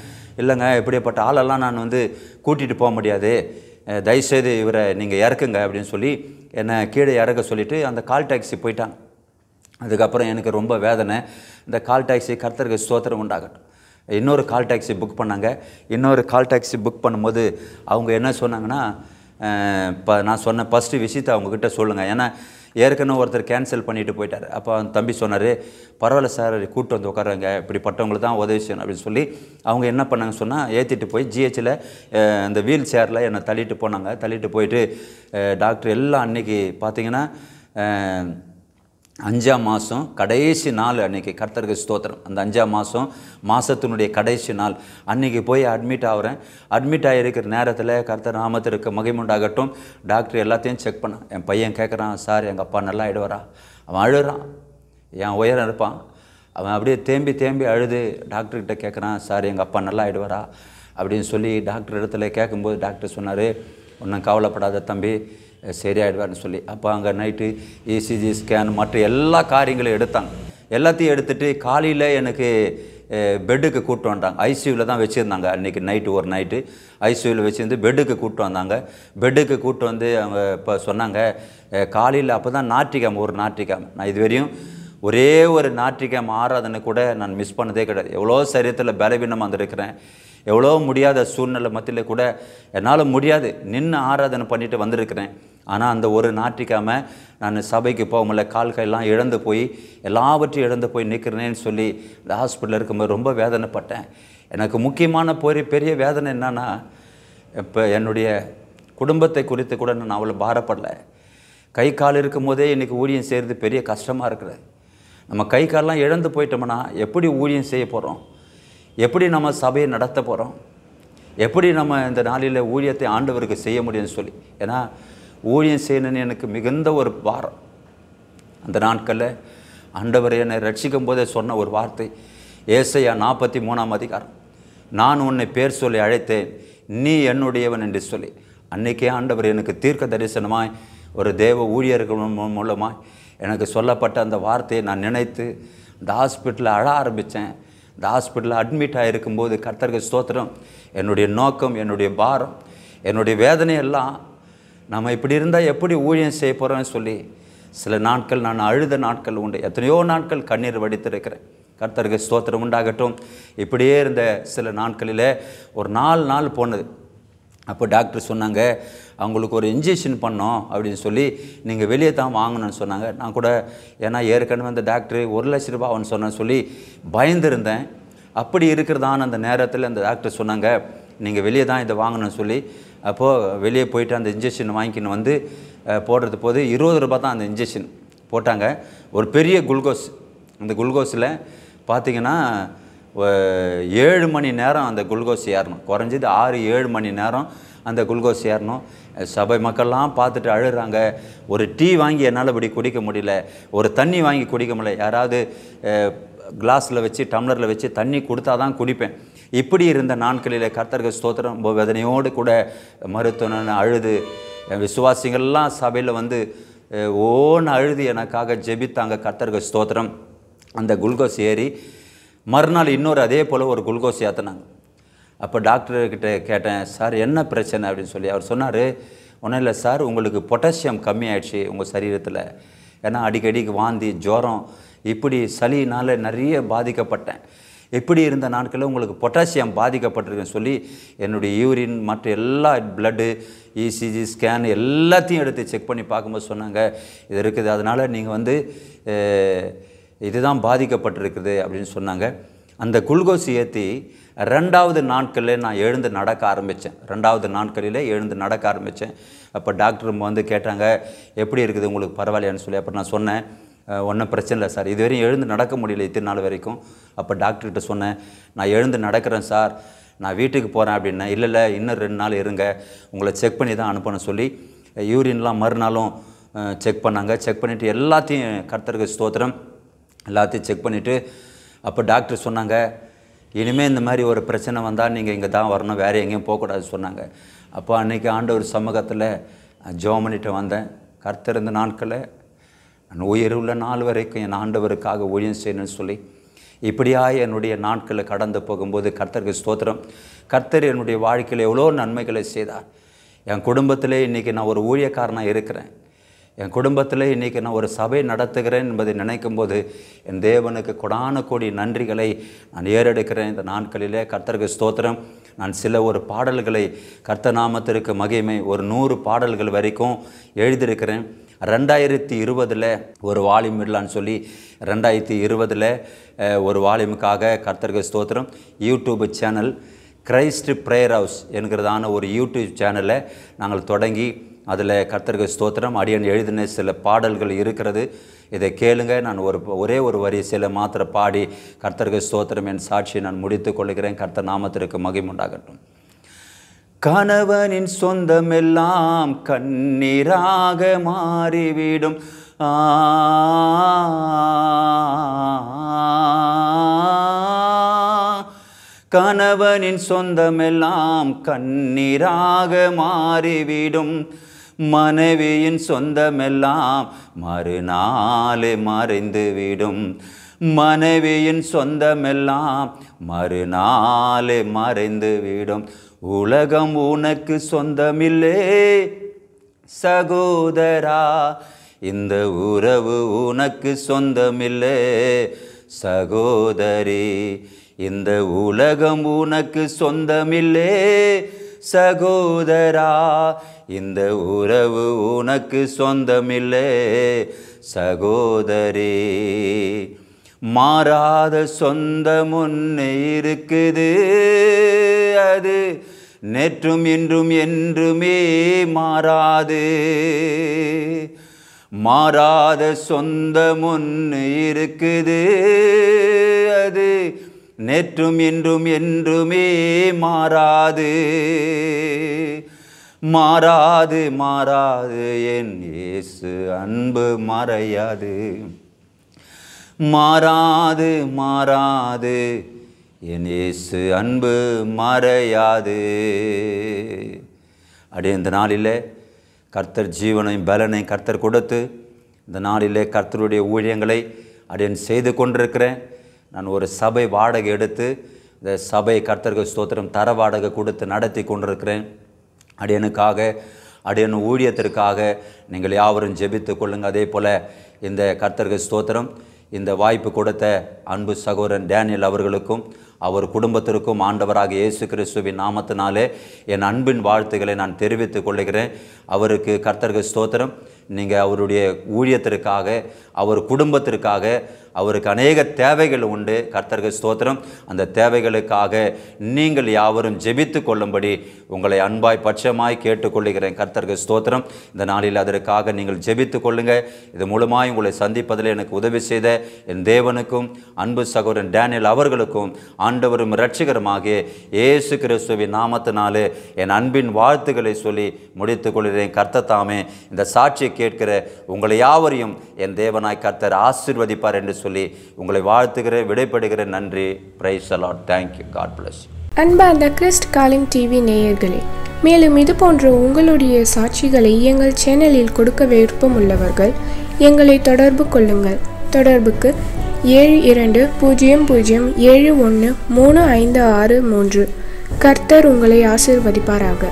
இல்லைங்க, இப்படிப்பட்ட ஆளெல்லாம் நான் கூட்டிகிட்டு போக முடியாது, தயவுசெய்து இவரை நீங்கள் இறக்குங்க அப்படின்னு சொல்லி என்னை கீழே இறக்க சொல்லிவிட்டு அந்த கால் டாக்ஸி போயிட்டாங்க. அதுக்கப்புறம் எனக்கு ரொம்ப வேதனை. இந்த கால் டாக்ஸி கர்த்தருக்கு ஸ்தோத்திரம் உண்டாகட்டும். இன்னொரு கால் டாக்ஸி புக் பண்ணாங்க. இன்னொரு கால் டாக்ஸி புக் பண்ணும்போது அவங்க என்ன சொன்னாங்கன்னா, நான் சொன்ன ஃபஸ்ட்டு விஷயத்தை அவங்கக்கிட்ட சொல்லுங்கள், ஏன்னா ஏற்கனவே ஒருத்தர் கேன்சல் பண்ணிவிட்டு போயிட்டார். அப்போ அந்த தம்பி சொன்னார், பரவாயில்ல சார், கூப்பிட்டு உட்காருங்க, இப்படிப்பட்டவங்களுக்கு தான் உதவி செய்யணும் அப்படின்னு சொல்லி அவங்க என்ன பண்ணாங்க சொன்னால், ஏற்றிட்டு போய் ஜிஹெச்சில் அந்த வீல் சேரில் என்னை தள்ளிட்டு போனாங்க. தள்ளிட்டு போயிட்டு டாக்டர் எல்லாம் அன்றைக்கி பார்த்திங்கன்னா 5ஆம் மாதம் கடைசி நாள் அன்றைக்கி, கர்த்தருக்கு ஸ்தோத்திரம், அந்த 5ஆம் மாதத்தினுடைய கடைசி நாள் அன்றைக்கி போய் அட்மிட் ஆகிறேன். அட்மிட் ஆகிருக்கிற நேரத்தில் கர்த்தர் நாமத்திற்கு மகிமை உண்டாகட்டும், டாக்டர் எல்லாத்தையும் செக் பண்ணான். என் பையன் கேட்குறான், சார் எங்கள் அப்பா நல்லா ஆகிடுவாரா? அவன் அழுகிறான், என் உயரம் இருப்பான். அவன் அப்படியே தேம்பி தேம்பி அழுது டாக்டர்கிட்ட கேட்குறான், சார் எங்கள் அப்பா நல்லா ஆகிடுவாரா அப்படின்னு சொல்லி டாக்டர் இடத்துல கேட்கும்போது டாக்டர் சொன்னார், ஒன்றும் கவலைப்படாத தம்பி, சரியாயிடுவார்னு சொல்லி. அப்போ அங்கே நைட்டு இசிஜி ஸ்கேன் மற்ற எல்லா காரியங்களையும் எடுத்தாங்க. எல்லாத்தையும் எடுத்துகிட்டு காலையில் எனக்கு பெட்டுக்கு கூப்பிட்டு வந்தாங்க. ஐசியூவில் தான் வச்சுருந்தாங்க அன்றைக்கி நைட்டு, ஒரு நைட்டு ஐசியூவில் வச்சுருந்து பெட்டுக்கு கூப்பிட்டு வந்தாங்க. பெட்டுக்கு கூப்பிட்டு வந்து அவங்க இப்போ சொன்னாங்க, காலையில் அப்போ தான் ஞாயிற்றுக்கிழமை, ஒரு ஞாயிற்றுக்கிழமை. நான் இதுவரையும் ஒரே ஒரு ஞாயிற்றுக்கிழமை ஆராதனை கூட நான் மிஸ் பண்ணதே கிடையாது. எவ்வளோ சரீரத்தில் பலவீனமாக வந்திருக்கிறேன், எவ்வளோ முடியாத சூழ்நிலை மத்தியில் கூட என்னால் முடியாது நின்று ஆராதனை பண்ணிட்டு வந்திருக்கிறேன். ஆனால் அந்த ஒரு ஞாயிற்றுக்கிழமை நான் சபைக்கு போக முடியல, கால் கையெல்லாம் இழந்து போய் எல்லாவற்றையும் இழந்து போய் நிற்கிறேன்னு சொல்லி இந்த ஹாஸ்பிட்டலில் இருக்கும்போது ரொம்ப வேதனைப்பட்டேன். எனக்கு முக்கியமான பெரிய வேதனை என்னன்னா, இப்போ என்னுடைய குடும்பத்தை குறித்து கூட நான் அவ்வளோ பாரப்படலை. கை கால் இருக்கும் போதே இன்றைக்கி ஊழியம் செய்கிறது பெரிய கஷ்டமாக இருக்குது. நம்ம கை காலெலாம் இழந்து போயிட்டோம்னா எப்படி ஊழியம் செய்ய போகிறோம், எப்படி நம்ம சபையை நடத்த போகிறோம், எப்படி நம்ம இந்த நாளில் ஊழியத்தை ஆண்டவருக்கு செய்ய முடியும்னு சொல்லி. ஏன்னா ஊழியம் செய்யணுன்னு எனக்கு மிகுந்த ஒரு பாரம். அந்த நாட்களில் ஆண்டவர் என்னை ரட்சிக்கும் போதே சொன்ன ஒரு வார்த்தை, ஏசாயா 43ஆம் அதிகாரம், நான் உன்னை பேர் சொல்லி அழைத்தேன், நீ என்னுடையவன் என்று சொல்லி. அன்றைக்கே ஆண்டவர் எனக்கு தீர்க்க தரிசனமாய் ஒரு தேவ ஊழியர்கள் மூலமாய் எனக்கு சொல்லப்பட்ட அந்த வார்த்தையை நான் நினைத்து இந்த ஹாஸ்பிட்டலில் அழ ஆரம்பித்தேன். இந்த ஹாஸ்பிட்டலில் அட்மிட் ஆகிருக்கும்போது கர்த்தருக்கு ஸ்தோத்திரம், என்னுடைய நோக்கம், என்னுடைய பாரம், என்னுடைய வேதனையெல்லாம் நம்ம இப்படி இருந்தால் எப்படி ஊழியம் செய்ய போகிறோன்னு சொல்லி சில நாட்கள் நான் அழுத நாட்கள் உண்டு. எத்தனையோ நாட்கள் கண்ணீர் வடித்திருக்கிறேன். கர்த்தருக்கு ஸ்தோத்திரம் உண்டாகட்டும். இப்படியே இருந்த சில நாட்களில் ஒரு 4 நாள் போனது. அப்போ டாக்டர் சொன்னாங்க, அவங்களுக்கு ஒரு இன்ஜெக்ஷன் பண்ணோம் அப்படின்னு சொல்லி நீங்கள் வெளியே தான் வாங்கணும்னு சொன்னாங்க. நான் கூட ஏன்னா ஏற்கனவே அந்த டாக்டர் 1 லட்ச ரூபா அவன் சொன்னேன்னு சொல்லி பயந்துருந்தேன். அப்படி இருக்கிறதான அந்த நேரத்தில் அந்த டாக்டர் சொன்னாங்க, நீங்கள் வெளியே தான் இதை வாங்கணும்னு சொல்லி. அப்போது வெளியே போயிட்டு அந்த இன்ஜெக்ஷன் வாங்கிக்கின்னு வந்து போடுறது போது 20 ரூபா தான் அந்த இன்ஜெக்ஷன் போட்டாங்க. ஒரு பெரிய குளுக்கோஸ், அந்த குளுக்கோஸில் பார்த்திங்கன்னா 7 மணி நேரம் அந்த குளுக்கோஸ் ஏறணும், குறைஞ்சது 6-7 மணி நேரம் அந்த குளுக்கோஸ் ஏறணும். சபை மக்கள்லாம் பார்த்துட்டு அழுகிறாங்க. ஒரு டீ வாங்கி என்னால் இப்படி குடிக்க முடியல, ஒரு தண்ணி வாங்கி குடிக்க முடியல, யாராவது கிளாஸில் வச்சு டம்ளரில் வச்சு தண்ணி கொடுத்தா தான் குடிப்பேன். இப்படி இருந்த நாட்களில் கர்த்தருக்கு ஸ்தோத்திரம், ரொம்ப வேதனையோடு கூட மருத்துவனை அழுது விசுவாசிகள்லாம் சபையில் வந்து ஓன்னு அழுது எனக்காக ஜெபித்தாங்க. கர்த்தருக்கு ஸ்தோத்திரம். அந்த குளுக்கோஸ் ஏறி மறுநாள் இன்னொரு அதே போல் ஒரு குளுக்கோஸ் ஏற்றினாங்க. அப்போ டாக்டர்கிட்ட கேட்டேன், சார் என்ன பிரச்சனை அப்படின்னு சொல்லி. அவர் சொன்னார், ஒன்றும் இல்லை சார், உங்களுக்கு பொட்டாசியம் கம்மியாயிடுச்சு உங்கள் சரீரத்தில். ஏன்னா அடிக்கடிக்கு வாந்தி, ஜுரம், இப்படி சளினால் நிறைய பாதிக்கப்பட்டேன். இப்படி இருந்த நாட்களில் உங்களுக்கு பொட்டாசியம் பாதிக்கப்பட்டிருக்குன்னு சொல்லி என்னுடைய யூரின் மற்ற எல்லா பிளட்டு, இசிஜி ஸ்கேன் எல்லாத்தையும் எடுத்து செக் பண்ணி பார்க்கும்போது சொன்னாங்க, இது இருக்குது, அதனால் நீங்கள் வந்து இதுதான் பாதிக்கப்பட்டிருக்குது அப்படின்னு சொன்னாங்க. அந்த குளுக்கோஸ் ஏற்றி 2வது நாட்களில் நான் எழுந்து நடக்க ஆரம்பித்தேன். 2வது நாட்களில் எழுந்து நடக்க ஆரம்பித்தேன். அப்போ டாக்டர் வந்து கேட்டாங்க, எப்படி இருக்குது உங்களுக்கு, பரவாயில்லையான்னு சொல்லி. அப்போ நான் சொன்னேன், ஒன்றும் பிரச்சனை இல்லை சார், இதுவரையும் எழுந்து நடக்க முடியல இத்தனை நாள் வரைக்கும். அப்போ டாக்டர்கிட்ட சொன்னேன், நான் எழுந்து நடக்கிறேன் சார், நான் வீட்டுக்கு போகிறேன் அப்படின்னேன். இல்லை இன்னும் 2 நாள் இருங்க, உங்களை செக் பண்ணி தான் அனுப்பணும் சொல்லி யூரின்லாம் மறுநாளும் செக் பண்ணாங்க. செக் பண்ணிவிட்டு எல்லாத்தையும் கர்த்தருக்கு ஸ்தோத்திரம் எல்லாத்தையும் செக் பண்ணிவிட்டு அப்போ டாக்டர் சொன்னாங்க, இனிமேல் இந்த மாதிரி ஒரு பிரச்சனை வந்தால் நீங்கள் இங்கே தான் வரணும், வேறு எங்கேயும் போகக்கூடாது சொன்னாங்க. அப்போ அன்றைக்கி ஆண்டவர் சமூகத்தில் ஜெபம் பண்ணிட்டு வந்தேன். கர்த்தர் இந்த நாட்களில் நான் உயிருள்ள நாள் வரைக்கும் என் ஆண்டவருக்காக ஊழியம் செய்யணும்னு சொல்லி இப்படியாக என்னுடைய நாட்களை கடந்து போகும்போது கர்த்தருக்கு ஸ்தோத்திரம். கர்த்தர் என்னுடைய வாழ்க்கையில் எவ்வளோ நன்மைகளை செய்தார். என் குடும்பத்திலே இன்றைக்கி நான் ஒரு ஊழியக்காரனாக இருக்கிறேன். என் குடும்பத்தில் இன்றைக்கி நான் ஒரு சபை நடத்துகிறேன் என்பதை நினைக்கும்போது என் தேவனுக்கு கொடான கோடி நன்றிகளை நான் ஏறெடுக்கிறேன். இந்த நாட்களிலே கர்த்தருக்கு ஸ்தோத்திரம். நான் சில ஒரு பாடல்களை கர்த்தர் நாமத்திற்கு மகிமை ஒரு 100 பாடல்கள் வரைக்கும் எழுதியிருக்கிறேன். 2020 ஒரு வால்யூம் விடலான்னு சொல்லி 2020 ஒரு வால்யூமுக்காக கர்த்தருக்கு ஸ்தோத்திரம் YouTube channel Christ prayer house என்கிறதான ஒரு யூடியூப் சேனலை நாங்கள் தொடங்கி அதில் கர்த்தருக்கு ஸ்தோத்திரம் அடியன் எழுதின சில பாடல்கள் இருக்கிறது. இதை கேளுங்க. நான் ஒரே ஒரு வரிசையில் மாத்திர பாடி கர்த்தருக்கு ஸ்தோத்திரம் என் சாட்சியை நான் முடித்து கொள்கிறேன். கர்த்தர் நாமத்திற்கு மகிமை உண்டாகட்டும். கணவனின் சொந்தமெல்லாம் கண்ணீராக மாறிவிடும். கணவனின் சொந்தமெல்லாம் கண்ணீராக மாறிவிடும். மனைவியின் சொந்தமெல்லாம் மறுநாளே மறைந்துவிடும். மனைவியின் சொந்தமெல்லாம் மறுநாளே மறைந்துவிடும். உலகம் உனக்கு சொந்தமில்லே சகோதரா, இந்த உறவு உனக்கு சொந்தமில்லே சகோதரி. இந்த உலகம் உனக்கு சொந்தமில்லே சகோதரா, இந்த உறவு உனக்கு சொந்தமில்லே சகோதரி. மாறாத சொந்தம் ஒன்று இருக்குது, அது நேற்றும் இன்றும் என்றுமே மாறாது. மாறாத சொந்தம் ஒன்று இருக்குது, அது நேற்றும் இன்றும் என்றுமே மாறாது. மாறாது மாறாது என் இயேசு அன்பு மறையாது. மாறாது மாறாது என் இயேசு அன்பு மறையாது. அப்படியே இந்த நாளில் கர்த்தர் ஜீவனையும் பலனையும் கர்த்தர் கொடுத்து இந்த நாளிலே கர்த்தருடைய ஊழியங்களை அப்படியே செய்து கொண்டிருக்கிறேன். நான் ஒரு சபை வாடகை எடுத்து இந்த சபை கர்த்தருக்கு ஸ்தோத்திரம் தர வாடகை கொடுத்து நடத்தி கொண்டிருக்கிறேன். அடியனுக்காக அடியன் ஊழியத்திற்காக நீங்கள் யாவரும் ஜெபித்து கொள்ளுங்கள். அதே போல் இந்த கர்த்தருக்கு ஸ்தோத்திரம் இந்த வாய்ப்பு கொடுத்த அன்பு சகோதரன் டேனியல் அவர்களுக்கும் அவர் குடும்பத்திற்கும் ஆண்டவராக இயேசு கிறிஸ்துவின் நாமத்தினாலே என் அன்பின் வாழ்த்துக்களை நான் தெரிவித்துக் கொள்கிறேன். அவருக்கு கர்த்தருக்கு ஸ்தோத்திரம். நீங்கள் அவருடைய ஊழியத்திற்காக அவர் குடும்பத்திற்காக அவருக்கு அநேக தேவைகள் உண்டு. கர்த்தருக்கு ஸ்தோத்திரம். அந்த தேவைகளுக்காக நீங்கள் யாவரும் ஜெபித்து கொள்ளும்படி உங்களை அன்பாய் பட்சமாய் கேட்டுக்கொள்கிறேன். கர்த்தருக்கு ஸ்தோத்திரம். இந்த நாளில் அதற்காக நீங்கள் ஜெபித்து கொள்ளுங்கள். இது மூலமாய் உங்களை சந்திப்பதில் எனக்கு உதவி செய்த என் தேவனுக்கும் அன்பு சகோதரன் டேனியல் அவர்களுக்கும் ஆண்டவரும் இரட்சகருமாகிய இயேசு கிறிஸ்துவின் நாமத்தினாலே என் அன்பின் வாழ்த்துக்களை சொல்லி முடித்துக் கொள்கிறேன். கர்த்தர் தாமே இந்த சாட்சியை கேட்கிற உங்களை யாவரையும் என் தேவனாய் கர்த்தர் ஆசீர்வதிப்பார் என்று சொல்லி உங்களை வாழ்த்துகிறேன். விடைபெறுகிறேன். நன்றி. Praise the lord. Thank you. God bless. அன்பார்ந்த கிறிஸ்ட் காலிங் டிவி நேயர்களே, மேலும் இது போன்ற உங்களுடைய சாட்சிகளை எங்கள் சேனலில் கொடுக்க விருப்பம் உள்ளவர்கள் எங்களை தொடர்பு கொள்ளுங்கள். தொடர்புக்கு 7200713563. கர்த்தர் உங்களை ஆசீர்வதிப்பாராக.